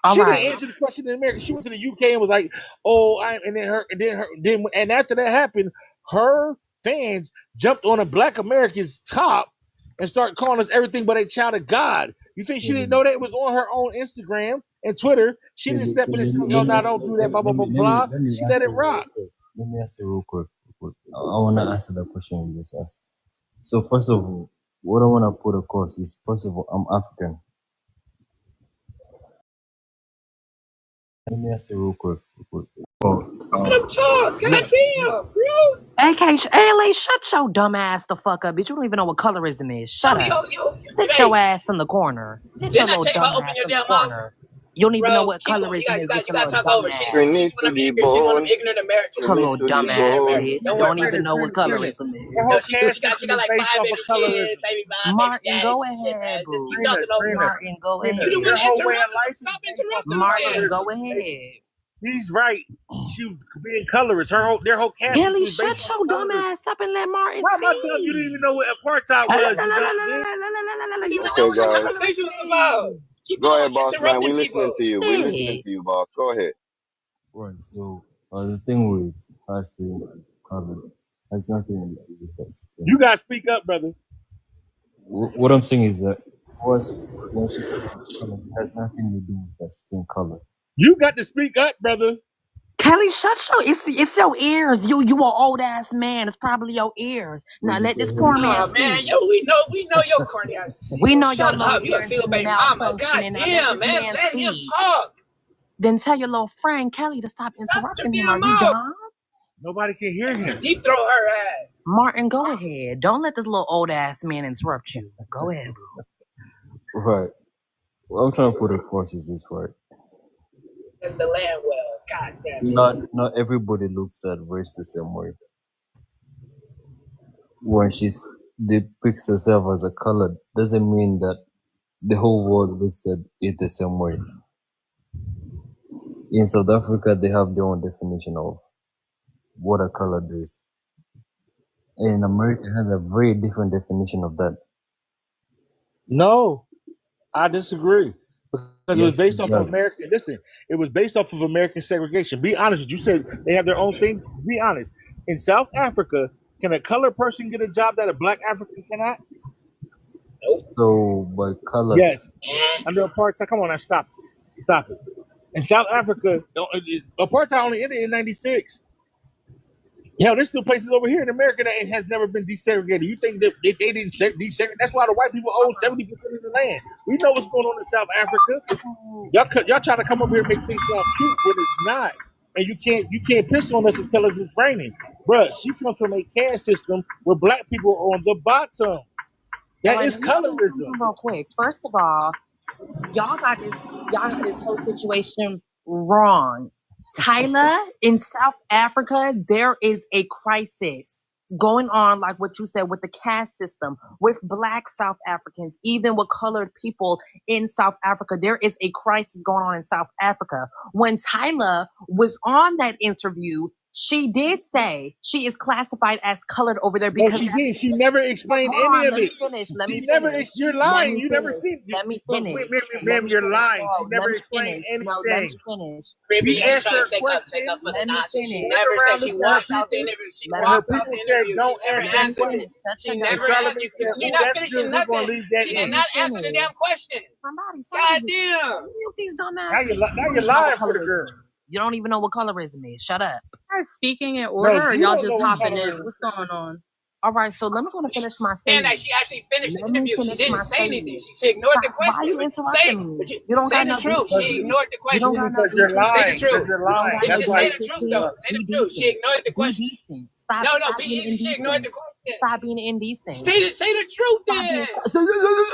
All She right. didn't answer the question in America. She went to the UK and was like, "Oh, and after that happened, her fans jumped on a Black American's top and started calling us everything but a child of God." You think she didn't know that? It was on her own Instagram and Twitter. She didn't step in and say, "No, don't do that." Blah blah blah blah. She let it rock. Let me ask you real quick. I want to answer the question you just asked. So first of all, what I want to put across is, first of all, I'm African. Let me ask you real quick. Let him talk. Goddamn, bro. AK, LA, shut your dumb ass the fuck up, bitch. You don't even know what colorism is. Shut up. Sit your ass in the corner. Sit your little dumb ass in the corner. You don't even know what colorism is. You gotta talk over shit. She's one of ignorant Americans. Your little dumb ass bitch. Don't even know what colorism is. No, she got like 5 baby kids, baby mom, Martin, go ahead, boo. Just keep talking over. Martin, go ahead. You don't want to interrupt. Stop interrupting. Martin, go ahead. He's right. She being colorist. Their whole cast. Kelly, shut your dumb ass up and let Martin speak. Why my you didn't even know what apartheid was? You know what the conversation was about. Go ahead, boss man. We listening to you. We listening to you, boss. Go ahead. Right. So the thing with color has nothing to do with that skin. You gotta speak up, brother. What I'm saying is that when she said color, it has nothing to do with that skin color. You got to speak up, brother. Kelly, shut your it's your ears. You an old ass man. It's probably your ears. Now let this poor man speak. Man, yo, we know your corny ass. We know your Shut little up. You a single baby mama. God damn, man. Let him talk. Then tell your little friend Kelly to stop interrupting him. Are you dumb? Nobody can hear him. Deep throw her ass. Martin, go ahead. Don't let this little old ass man interrupt you. Go ahead, bro. Right. What I'm trying to put across is this, right? It's the land well. God damn it. Not everybody looks at race the same way. When she depicts herself as a color, doesn't mean that the whole world looks at it the same way. In South Africa, they have their own definition of what a color is. In America, it has a very different definition of that. No, I disagree. Because it was based off of American. Listen, it was based off of American segregation. Be honest with you. Said they have their own thing. Be honest. In South Africa, can a colored person get a job that a black African cannot? Nope. So by color, yes. Under apartheid, come on, now stop it. In South Africa, apartheid only ended in '96. Hell, there's still places over here in America that has never been desegregated. You think that they didn't desegregate? That's why the white people own 70% of the land. We know what's going on in South Africa. Y'all try to come over here and make things sound cute, but it's not. And you can't piss on us and tell us it's raining. Bruh, she comes from a caste system where black people are on the bottom. That is colorism. Real quick. First of all, y'all got this whole situation wrong. Tyler, in South Africa, there is a crisis going on, like what you said, with the caste system, with black South Africans, even with colored people in South Africa. There is a crisis going on in South Africa. When Tyler was on that interview, she did say she is classified as colored over there because she did. She never explained any of it. Let me finish. You're lying. You never seen it. Let me finish. Ma'am, you're lying. She never explained anything. No, let me finish. Baby, ain't trying to take up for the Nazi. She never said she walked out the interview. She walked out the interview. Don't ask that. She never asked you. You're not finishing nothing. She did not answer the damn question. God damn. These dumbass. Now you're lying for the girl. You don't even know what colorism is. Shut up. Speaking in order, or y'all just hopping in? What's going on? All right, so let me go to finish my statement. And she actually finished the interview. She didn't say anything. She ignored the question. Why are you interrupting me? You don't say the truth. She ignored the question. You're lying. Say the truth. You're lying. Say the truth, though. Say the truth. She ignored the question. Be decent. Stop. No, be easy. She ignored the question. Stop being indecent. Say the truth then.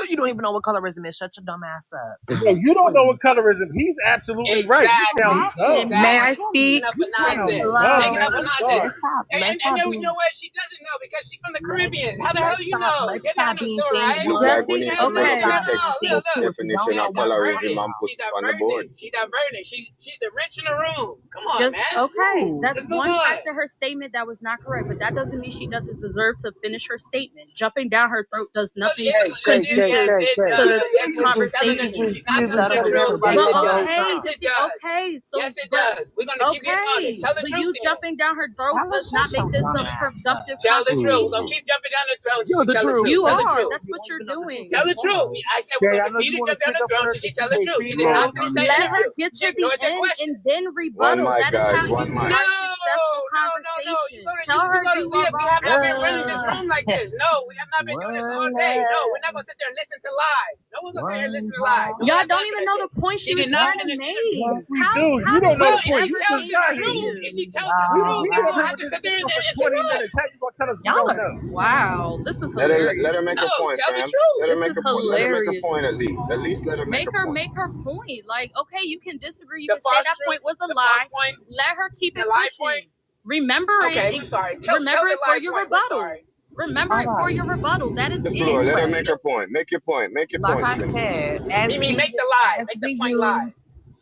You don't even know what colorism is. Shut your dumb ass up. No, you don't know what colorism. He's absolutely right. You sound dumb. May I speak? Taking Dumb, up man. for I'm nonsense. sorry. Stop. And then you know what? She doesn't know because she's from the Caribbean. How the hell you know? Let's You're stop not being so right. Look Just like we need to make okay. up a Look. textbook definition of colorism and put She's on the board. diverting. She's the wrench in the room. Come on, Just man. okay. That's Let's move one on. fact of her statement that was not correct, but that doesn't mean she doesn't deserve to finish her statement. Jumping down her throat does nothing conducive to the conversation. She's not telling the truth. Well, okay, Yes, it does. okay. So, Yes, it does. We're gonna keep getting on it. Tell the but truth. you jumping down her throat does not make this a productive Tell the conversation. truth. We're gonna keep jumping down the throat. Tell the truth. You Tell the are. truth. That's what you're doing. Tell the truth. I said we're gonna continue to jump down the throat until she tell the truth. She did not finish that Let her interview. get She to the ignored the end question. and then One rebuttal. mic, That is guys. how you One mic. start successful conversation. Tell her you We are have not been running this wrong. room like this. No, we have not been doing this all day. No, we're not gonna sit there and listen to lies. No one's gonna sit here and listen to lies. No, Y'all don't even know the point she was did not trying to finish the make. Yes, we How- do. how You don't know did the point. If You she tells just the got truth, here. if she tells the truth, We you have don't been have with to this sit there and for answer 20 us. minutes. How you gonna tell us we Y'all don't are, know? wow, this is Let her hilarious. make a No, point, tell the fam. truth. Let her This make is a point. Let her make a hilarious. point at least. At least let her make a point. Make her point. Like, okay, you can disagree. You The can say false that truth, point was a the lie. false point, Let her keep the it lie pushing. point. Remember Okay, it. we're sorry. Tell Remember the it for lie your point. We're rebuttal. sorry. Remember it for your rebuttal. That is The it. floor. Let her make her point. Make your point. Make your Like point, I Trini. said, as Mimi, we make the lie. as Make we the point lie. use.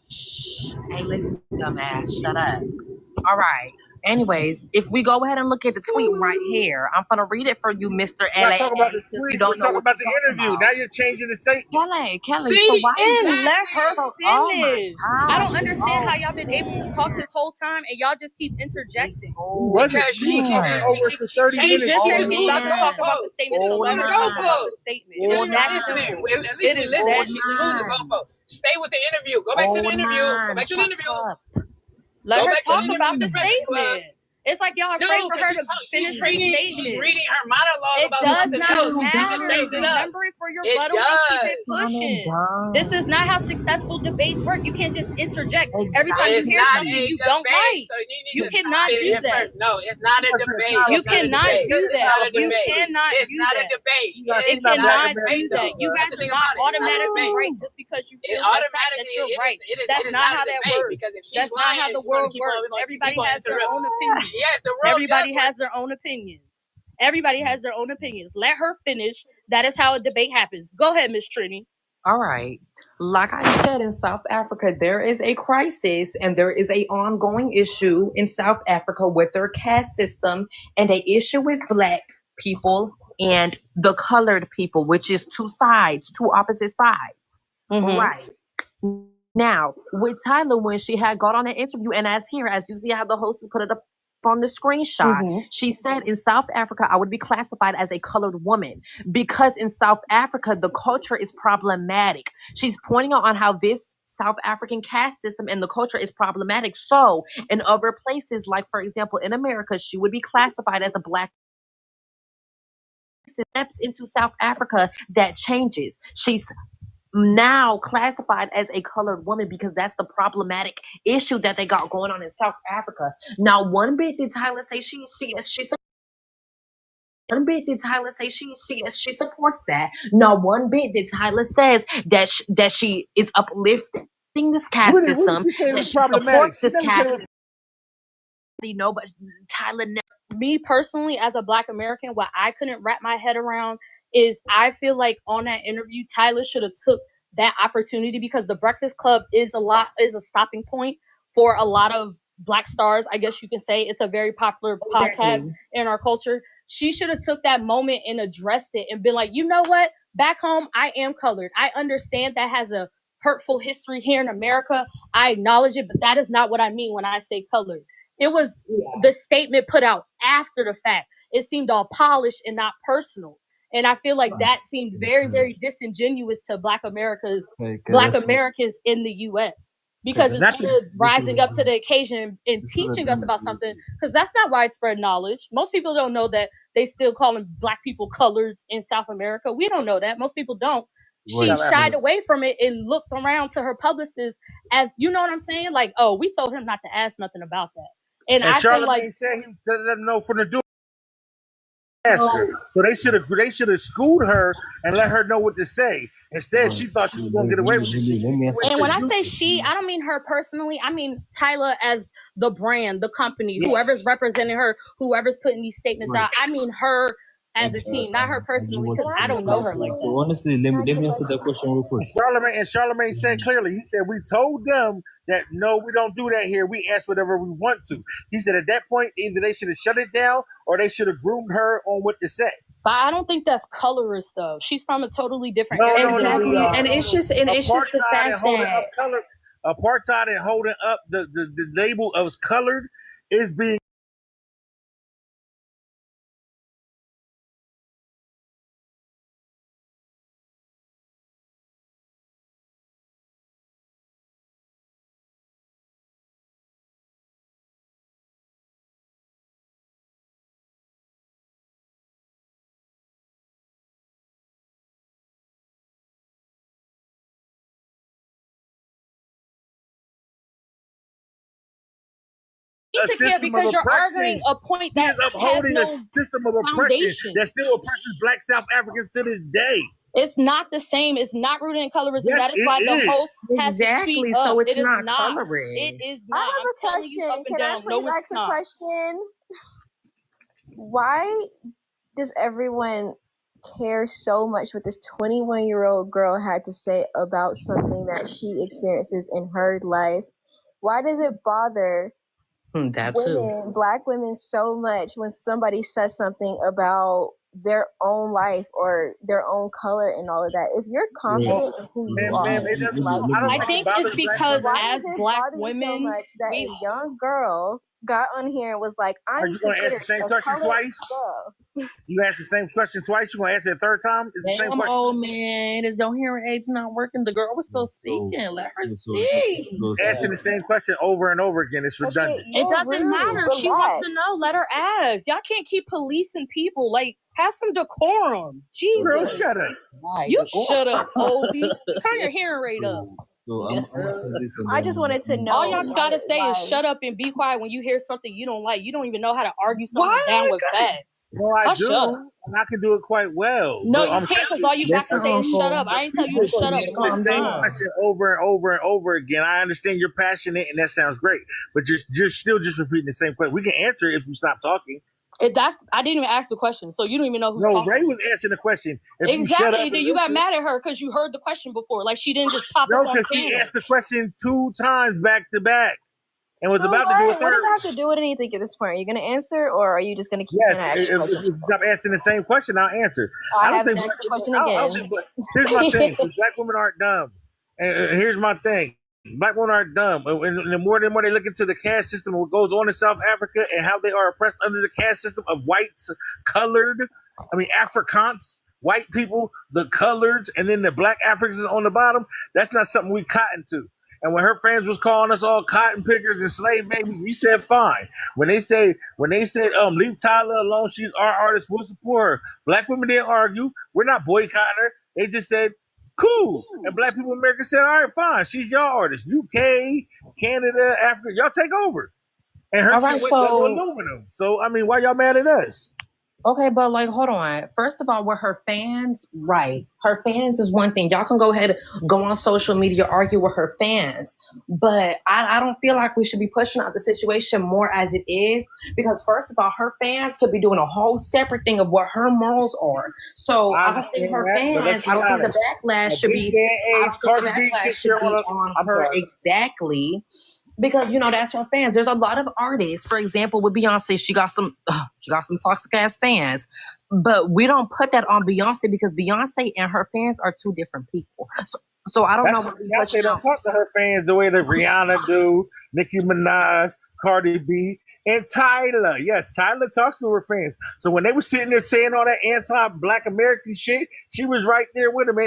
Shh. Hey, listen, dumbass. Shut up. All right. Anyways, if we go ahead and look at the tweet right here, I'm gonna read it for you, Mr. We're LA. not talking about the Since you tweet. don't We're know talking what about the you're talking interview. about. Now you're changing the statement. Kelly, See? so why is And let her oh my finish. I gosh. don't understand how y'all been able to talk this whole time and y'all just keep interjecting. Who was it? Because She was talking over for 30 She minutes. just She said was she's moving about to talk on. about the statement, so let her talk about the statement. You're not It's even that listening. simple. At least It we is listen. that She's moving the goalpost. Stay with the interview. Go back to the interview. Go back to the interview. Let Go her back to talk the interview about with the the Breakfast Club. statement. It's like y'all afraid for her to finish her statement. She's reading her monologue It about does something not else. She just matter. changed it up. Remember it for your It rebuttal and keep it does. pushing. This is not how successful debates work. You can't just interject every time It's you hear not something a you don't debate, like. so You need to cannot stop it do at that. first. No, it's not a debate. You It's not a cannot debate. do It's that. not a You debate. cannot It's do not a that. debate. It It's not a cannot debate, do that. though. You That's guys the are thing not about it. It's not a automatically debate. right just because you It feel the fact that automatically you're right. it is That's not how that works. because if she's That's not lying, how the she's gonna world keep on. works. We're gonna Everybody keep on has their interrupting. own opinions. Yes, the world Everybody does has their own opinions. Everybody has their own opinions. Let her finish. That is how a debate happens. Go ahead, Miss Trini. All right. Like I said, in South Africa, there is a crisis and there is an ongoing issue in South Africa with their caste system and an issue with Black people and the colored people, which is two opposite sides. Right. Now, with Tyler, when she had got on an interview, and as you see how the host put it up on the screenshot, she said, in South Africa, I would be classified as a colored woman because in South Africa, the culture is problematic. She's pointing out on how this South African caste system and the culture is problematic. So in other places, like, for example, in America, she would be classified as a Black. Steps into South Africa, that changes. She's now classified as a colored woman because that's the problematic issue that they got going on in South Africa. Now, one bit did Tyler say she supports that. Now, one bit did Tyler says that she is uplifting this caste system. What did she say that was she problematic? supports this caste system. No, but Tyler never. Me personally, as a Black American, what I couldn't wrap my head around is I feel like on that interview, Tyler should have took that opportunity because the Breakfast Club is a stopping point for a lot of Black stars. I guess you can say it's a very popular podcast in our culture. She should have took that moment and addressed it and been like, you know what? Back home, I am colored. I understand that has a hurtful history here in America. I acknowledge it, but that is not what I mean when I say colored. It was the statement put out after the fact. It seemed all polished and not personal. And I feel like that seemed very, very disingenuous to Black Americans in the U.S. Because instead of rising up to the occasion and teaching us about something, because that's not widespread knowledge. Most people don't know that they still calling Black people coloreds in South America. We don't know that. Most people don't. She shied away from it and looked around to her publicist as, you know what I'm saying? Like, oh, we told him not to ask nothing about that. And I feel like said he let them know from the door. ask her. So they should have schooled her and let her know what to say. Instead, she thought she was going to get away with the shit. And when I say she, I don't mean her personally. I mean Tyla as the brand, the company, whoever's representing her, whoever's putting these statements out. I mean her as a team, not her personally, because I don't know her like that. Honestly, let me answer that question real quick. Charlamagne said clearly, he said, we told them that, no, we don't do that here. We ask whatever we want to. He said at that point, either they should have shut it down or they should have groomed her on what to say. But I don't think that's colorist though. She's from a totally different area. Exactly. And it's just the fact that apartheid and holding up the label of colored is being because you're arguing a point that is upholding has no a system of oppression that still oppresses Black South Africans to this day. It's not the same. It's not rooted in colorism. Yes, that is why the host has to speak up. So it's not colorist. It is not. I have a question. Can I please ask a question? Why does everyone care so much what this 21-year-old girl had to say about something that she experiences in her life? Why does it bother Black women so much when somebody says something about their own life or their own color and all of that? If you're confident in who you are, I think it's because as Black women, so much that a young girl got on here and was like, "Are you going to ask the same question twice? You asked the same question twice. You going to answer it a third time? It's the same question." Old man, is your hearing aids not working? The girl was still speaking. Let her speak. Asking the same question over and over again. It's redundant. It doesn't matter. She wants to know. Let her ask. Y'all can't keep policing people. Like, have some decorum. Jesus. Girl, shut up. You shut up, Obi. Turn your hearing rate up. So I just wanted to know. All y'all gotta say is shut up and be quiet when you hear something you don't like. You don't even know how to argue something down with facts. No, I do. And I can do it quite well. No, you can't, because all you got to say is shut up. I ain't tell you to shut up. The same question over and over and over again. I understand you're passionate and that sounds great, but you're still just repeating the same question. We can answer it if you stop talking. I didn't even ask the question, so you don't even know who's talking. Ray was answering the question. Exactly. Then you got mad at her because you heard the question before. Like, she didn't just pop up on camera. No, because she asked the question 2 times back to back and was about to do a third. What does that have to do with anything at this point? Are you going to answer, or are you just going to keep saying if you stop answering the same question, I'll answer. I don't think the question again. Here's my thing. Black women aren't dumb. And here's my thing. Black women aren't dumb. And the more they look into the caste system, what goes on in South Africa and how they are oppressed under the caste system of whites, Afrikaans, white people, the coloreds, and then the Black Africans on the bottom, that's not something we cotton to. And when her friends was calling us all cotton pickers and slave babies, we said fine. When they said leave Tyla alone, she's our artist, we'll support her. Black women didn't argue. We're not boycotting her. They just said, cool. And Black people in America said, all right, fine. She's your artist. UK, Canada, Africa, y'all take over. And her shit went to aluminum. So, I mean, why y'all mad at us? Okay, but like, hold on. First of all, with her fans, right. Her fans is one thing. Y'all can go ahead and go on social media, argue with her fans. But I don't feel like we should be pushing out the situation more as it is. Because first of all, her fans could be doing a whole separate thing of what her morals are. So I don't think her fans, I don't think the backlash should be on her exactly. Because, that's her fans. There's a lot of artists. For example, with Beyonce, she got some toxic ass fans. But we don't put that on Beyonce because Beyonce and her fans are two different people. So I don't know what Beyonce don't talk to her fans the way that Rihanna do, Nicki Minaj, Cardi B, and Tyla. Yes, Tyla talks to her fans. So when they were sitting there saying all that anti-Black American shit, she was right there with them,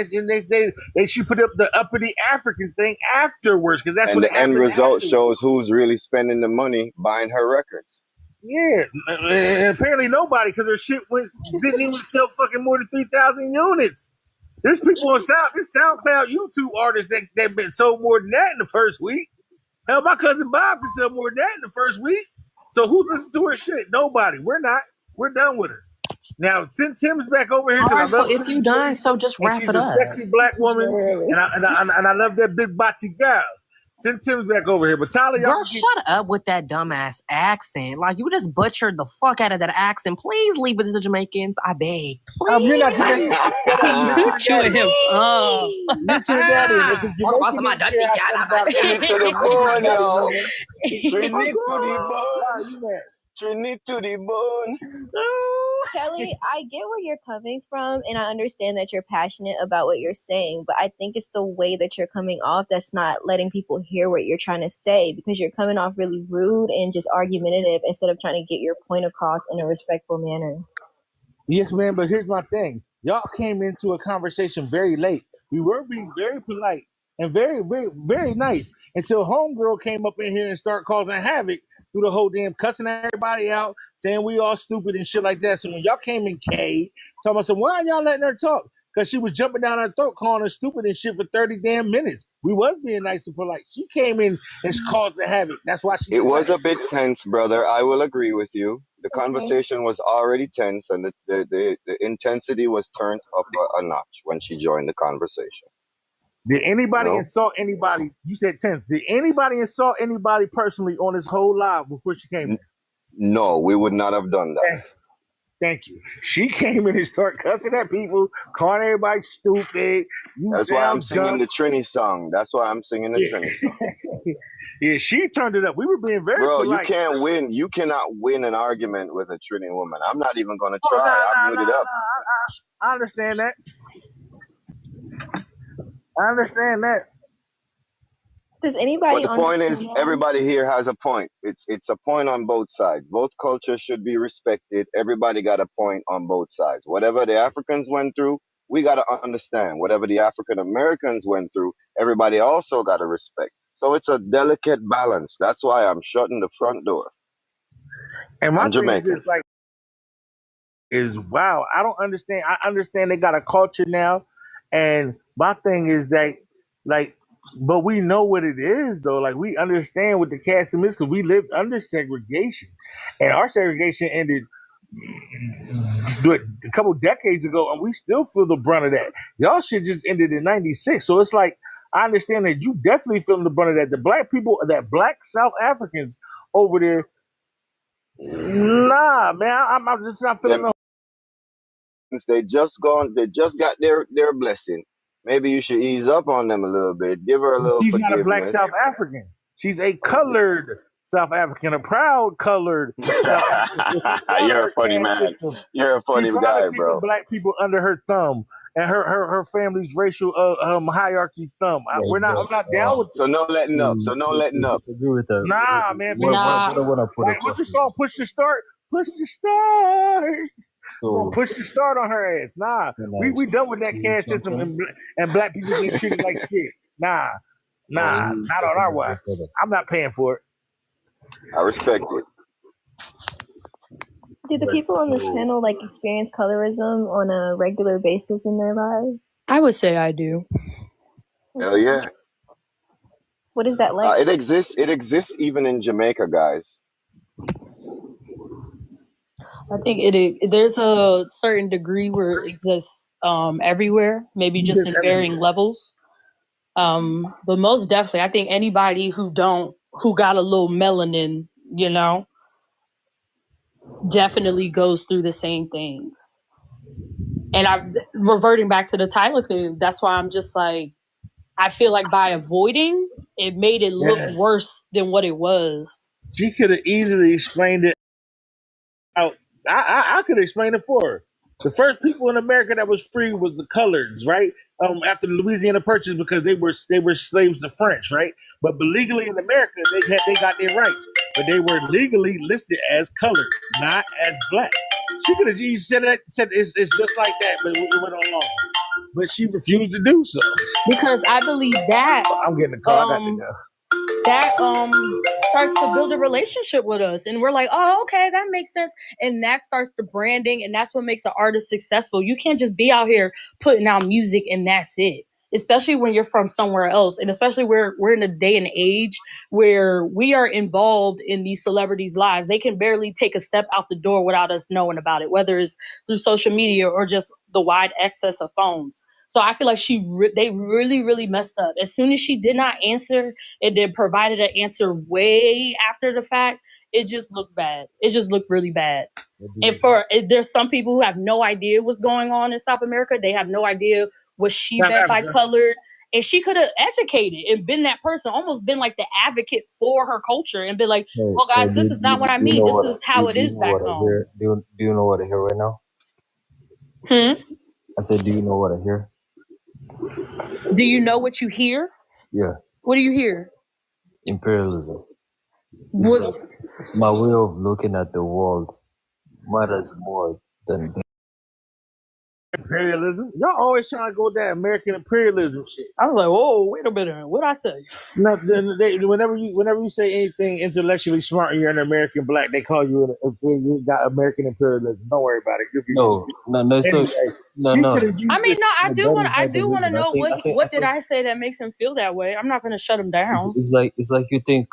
and she put up the uppity African thing afterwards, because that's what the end result shows who's really spending the money buying her records. Yeah, and apparently nobody, because her shit didn't even sell fucking more than 3,000 units. There's people on SoundCloud YouTube artists that been sold more than that in the first week. Hell, my cousin Bob can sell more than that in the first week. So who's listening to her shit? Nobody. We're not. We're done with her. Now, send Tim's back over here. All 'cause right, I so love if pretty you done, ladies, so just and wrap she's it a up. sexy black woman, and I love that big body girl. Send Tim's back over here. But Tyler, y'all Girl, can shut up with that dumbass accent. Like, you just butchered the fuck out of that accent. Please leave it to the Jamaicans. I beg. Please. you're not Jamaican. Shut up. You're Chewing him up. You're Trinidadian. Because Jamaican don't care how about Trinity to the bone, yo. women. Trinity to the bone. Why you mad? Trinity to the bone. Kelly, I get where you're coming from, and I understand that you're passionate about what you're saying, but I think it's the way that you're coming off that's not letting people hear what you're trying to say, because you're coming off really rude and just argumentative instead of trying to get your point across in a respectful manner. Yes, man, but here's my thing. Y'all came into a conversation very late. We were being very polite and very, very, very nice until homegirl came up in here and started causing havoc through the whole damn cussing everybody out, saying we all stupid and shit like that. So when y'all came in K, talking about, so why are y'all letting her talk? Because she was jumping down her throat, calling her stupid and shit for 30 damn minutes. We was being nice and polite. She came in and caused the havoc. That's why she It was a bit tense, brother. I will agree with you. The conversation was already tense, and the intensity was turned up a notch when she joined the conversation. Did anybody No. insult anybody? You said 10. Did anybody insult anybody personally on this whole live before she came in? No, we would not have done that. Thank you. She came in and started cussing at people, calling everybody stupid. That's why I'm singing the Trini song. That's why I'm singing the Trini song. Yeah, she turned it up. We were being very Bro, polite. you can't win. You cannot win an argument with a Trini woman. I'm not even going to try. I muted up. I understand that. I understand that. Does anybody? But the point is, everybody here has a point. It's a point on both sides. Both cultures should be respected. Everybody got a point on both sides. Whatever the Africans went through, we got to understand. Whatever the African Americans went through, everybody also got to respect. So it's a delicate balance. That's why I'm shutting the front door. And my I'm thing Jamaican. is wow, I don't understand. I understand they got a culture now, and my thing is that, like, but we know what it is though. Like, we understand what the caste is because we lived under segregation, and our segregation ended a couple decades ago, and we still feel the brunt of that. Y'all shit just ended in '96, so it's like I understand that you definitely feeling the brunt of that. The black people, that black South Africans over there, nah, man, I'm just not feeling. They just got their blessing. Maybe you should ease up on them a little bit. Give her a little She's forgiveness. not a black South African. She's a colored South African, a proud colored South African. You're a funny man. You're a funny guy, bro. Black people under her thumb and her family's racial hierarchy thumb. I'm not down with. So no letting up. So no letting up. Disagree with that. Nah, man. What I want to put What's the song? Push the start. Push the start. So, push the start on her ass. Nah, we done with that caste system and black people getting treated like shit. Nah, not on our watch. I'm not paying for it. I respect it. Do the people on this panel like experience colorism on a regular basis in their lives? I would say I do. Hell yeah. What is that like? It exists. It exists even in Jamaica, guys. I think there's a certain degree where it exists everywhere, maybe just in varying levels. But most definitely, I think anybody who got a little melanin, definitely goes through the same things. And I'm reverting back to the Tyler thing. That's why I'm just like, I feel like by avoiding, it made it look worse than what it was. She could have easily explained it out. I could explain it for her. The first people in America that was free was the coloreds, right? After the Louisiana Purchase, because they were slaves to French, right? But legally in America, they got their rights, but they were legally listed as colored, not as black. She could have easily said it's just like that, but it went on long. But she refused to do so because I believe that I'm getting a call. I got to go. That starts to build a relationship with us, and we're like, oh, okay, that makes sense. And that starts the branding, and that's what makes an artist successful. You can't just be out here putting out music and that's it. especially when you're from somewhere else, and especially where we're in a day and age where we are involved in these celebrities' lives. They can barely take a step out the door without us knowing about it, whether it's through social media or just the wide access of phones. So I feel like they really, really messed up. As soon as she did not answer and then provided an answer way after the fact, it just looked bad. It just looked really bad. And there's some people who have no idea what's going on in South America. They have no idea what she South meant by Africa. colored. And she could have educated and been that person, almost been like the advocate for her culture and been like, Hey, well, hey, guys, this is not what I do you mean. know This what? is how it Do you is know back what I home. hear? Do you know what I hear right now? I said, do you know what I hear? Do you know what you hear? Yeah, What do you hear? imperialism. It's like my way of looking at the world matters more than Imperialism. Y'all always trying to go that American imperialism shit. I was like, whoa, wait a minute. What'd I say? No, whenever you say anything intellectually smart and you're an American black, they call you you got American imperialism. Don't worry about it. You'll be no. It's anyway, no, she no. could have used I mean, it. no, I do want to Listen, know I what did think I say that makes him feel that way. I'm not going to shut him down. it's like you think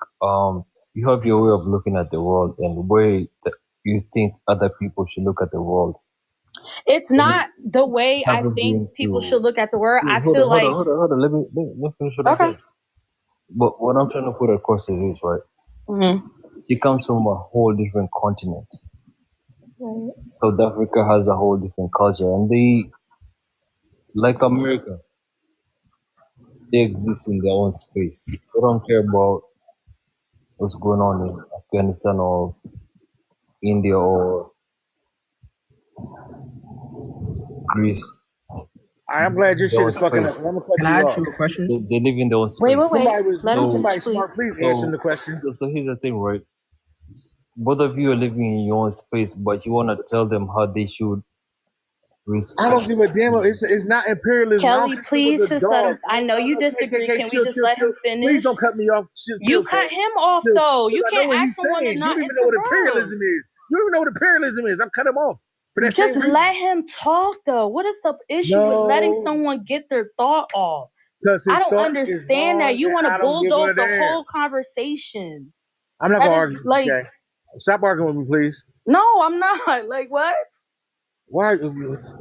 you have your way of looking at the world and the way that you think other people should look at the world. It's not the way I think people should look at the world. I feel like Hold on. Let me finish what I'm saying. But what I'm trying to put across is this, right? Mm-hmm. She comes from a whole different continent. South Africa has a whole different culture, and they, like America, they exist in their own space. They don't care about what's going on in Afghanistan or India or Greece. I'm glad your shit is fucking up. I'm gonna cut Can you I ask off. you a question? They live in their own space. Wait. Let him Somebody finish, smart, please. please answer the question. So here's the thing, right? Both of you are living in your own space, but you want to tell them how they should respect. I don't give a damn. It's not imperialism. Kelly, please just let him. I know you disagree. Can we just let him finish? Please don't cut me off. You cut him off though. You I know can't what ask he's someone to saying. You not don't even know what interrupt. imperialism is. You don't even know what imperialism is. I'm cutting him off for that Just same reason. let him talk though. What is the issue with letting someone get their thought off? I don't understand that. You want to bulldoze the whole conversation. I'm not gonna argue. Okay. Stop arguing with me, please. No, I'm not. Like what? Why?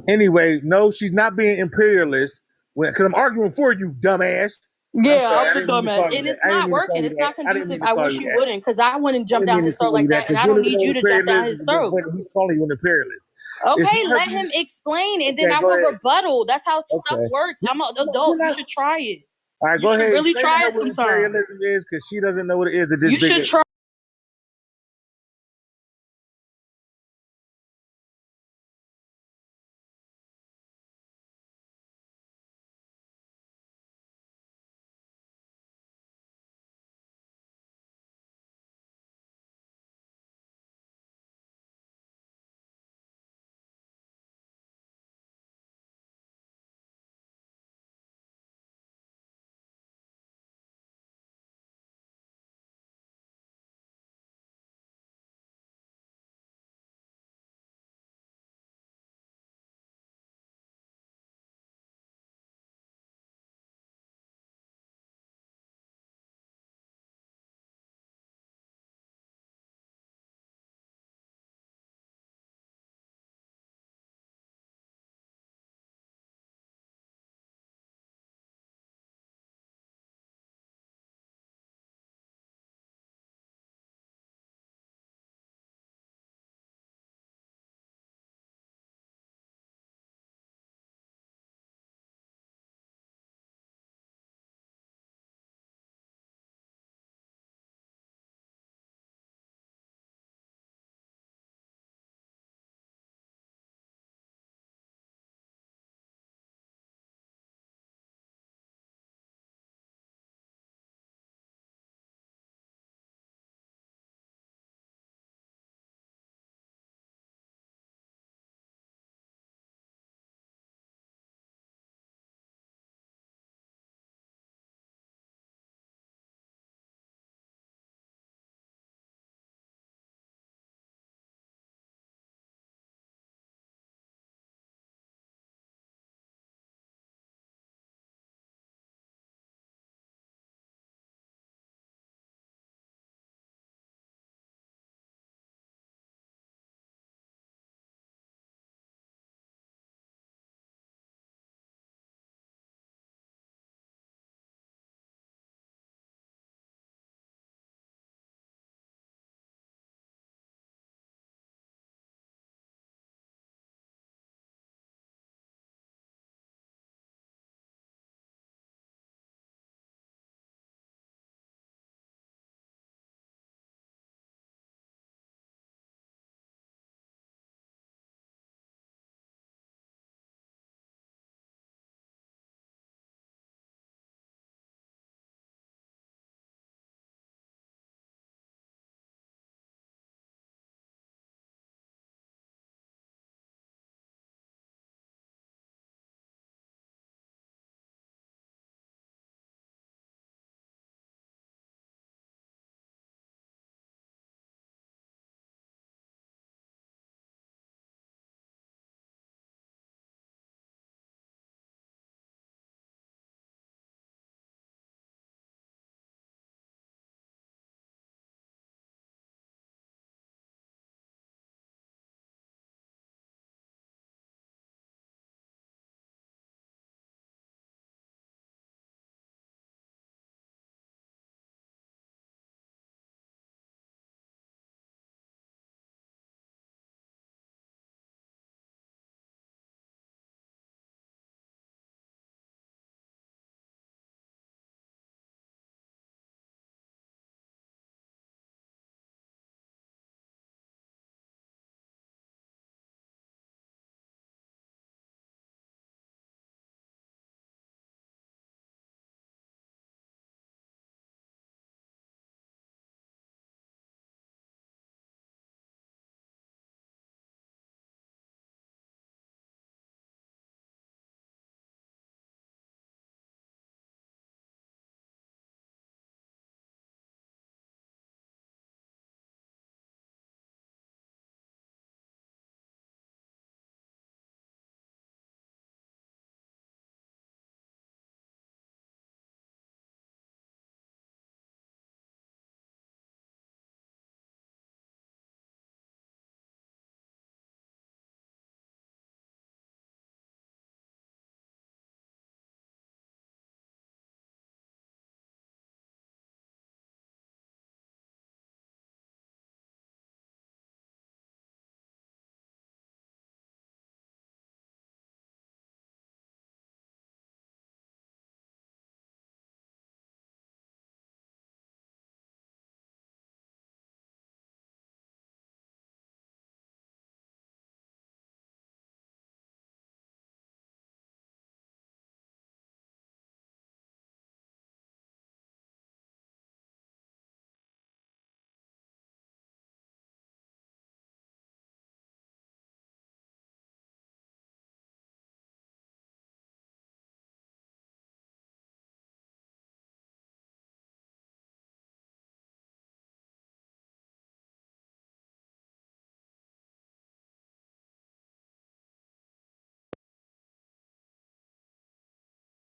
Anyway, no, she's not being imperialist. Because I'm arguing for you, dumbass. Yeah, I'm I'm the dumbass, and it's not working. It's not conducive. I wish you wouldn't, because I wouldn't jump down his throat like that, and I don't need you to jump down his throat. He's calling you an imperialist. Okay, let him explain, and then I will rebuttal. That's how stuff works. I'm an adult. You should try it. All right, go ahead. You should really Explain try to her it what sometime. imperialism is, because she doesn't know what it is. You should try.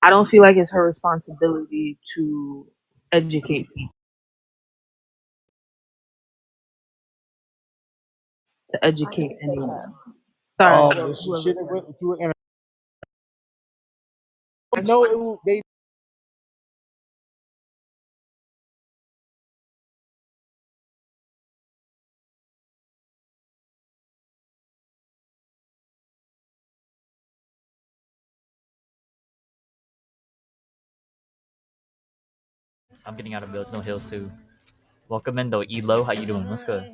I don't feel like it's her responsibility to educate people, to educate anyone. Sorry, But she should have went through it. I know they. I'm getting out of builds, no heals too. Welcome in though, Elo. How you doing? What's good?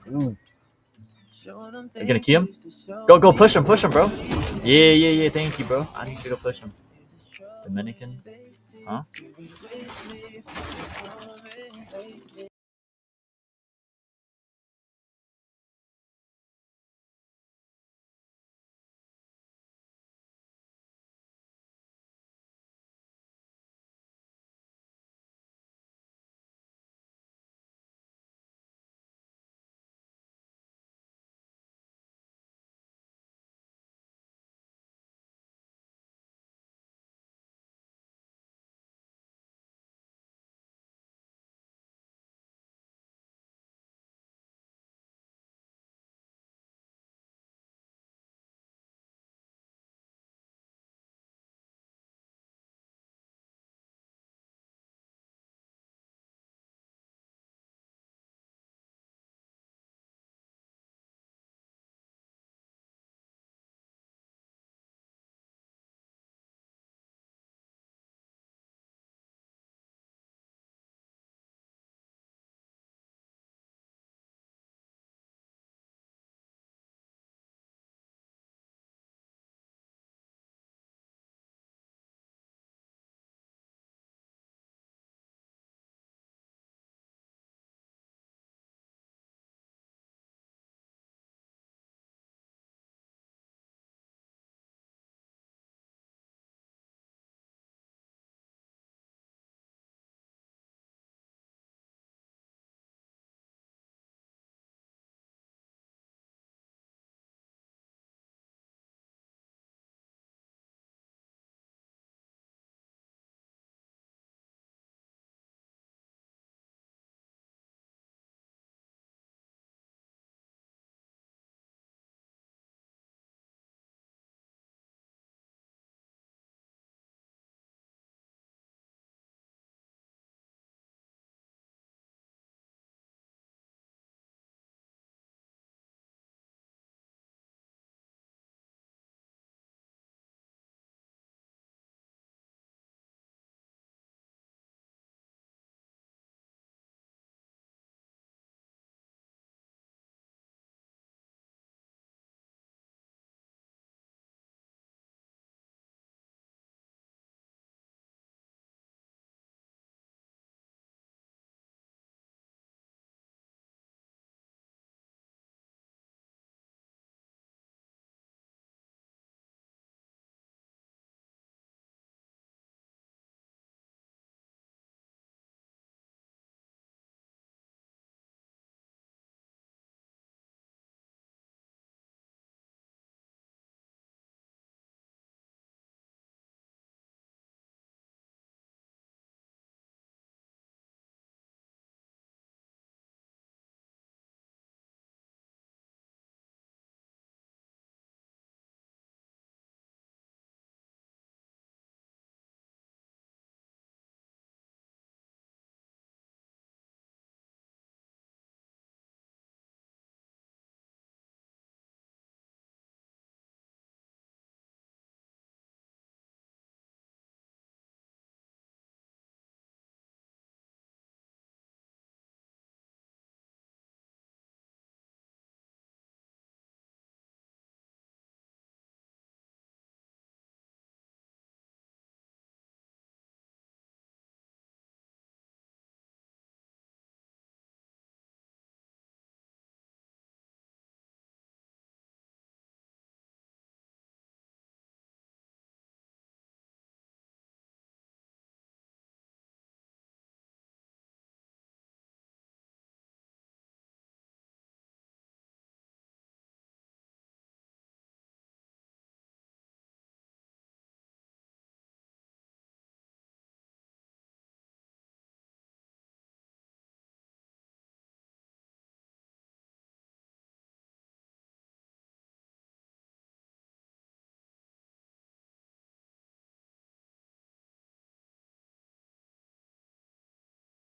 Ooh. Are you gonna key him? Go, push him, bro. Yeah. Thank you, bro. I need to go push him. Dominican, huh?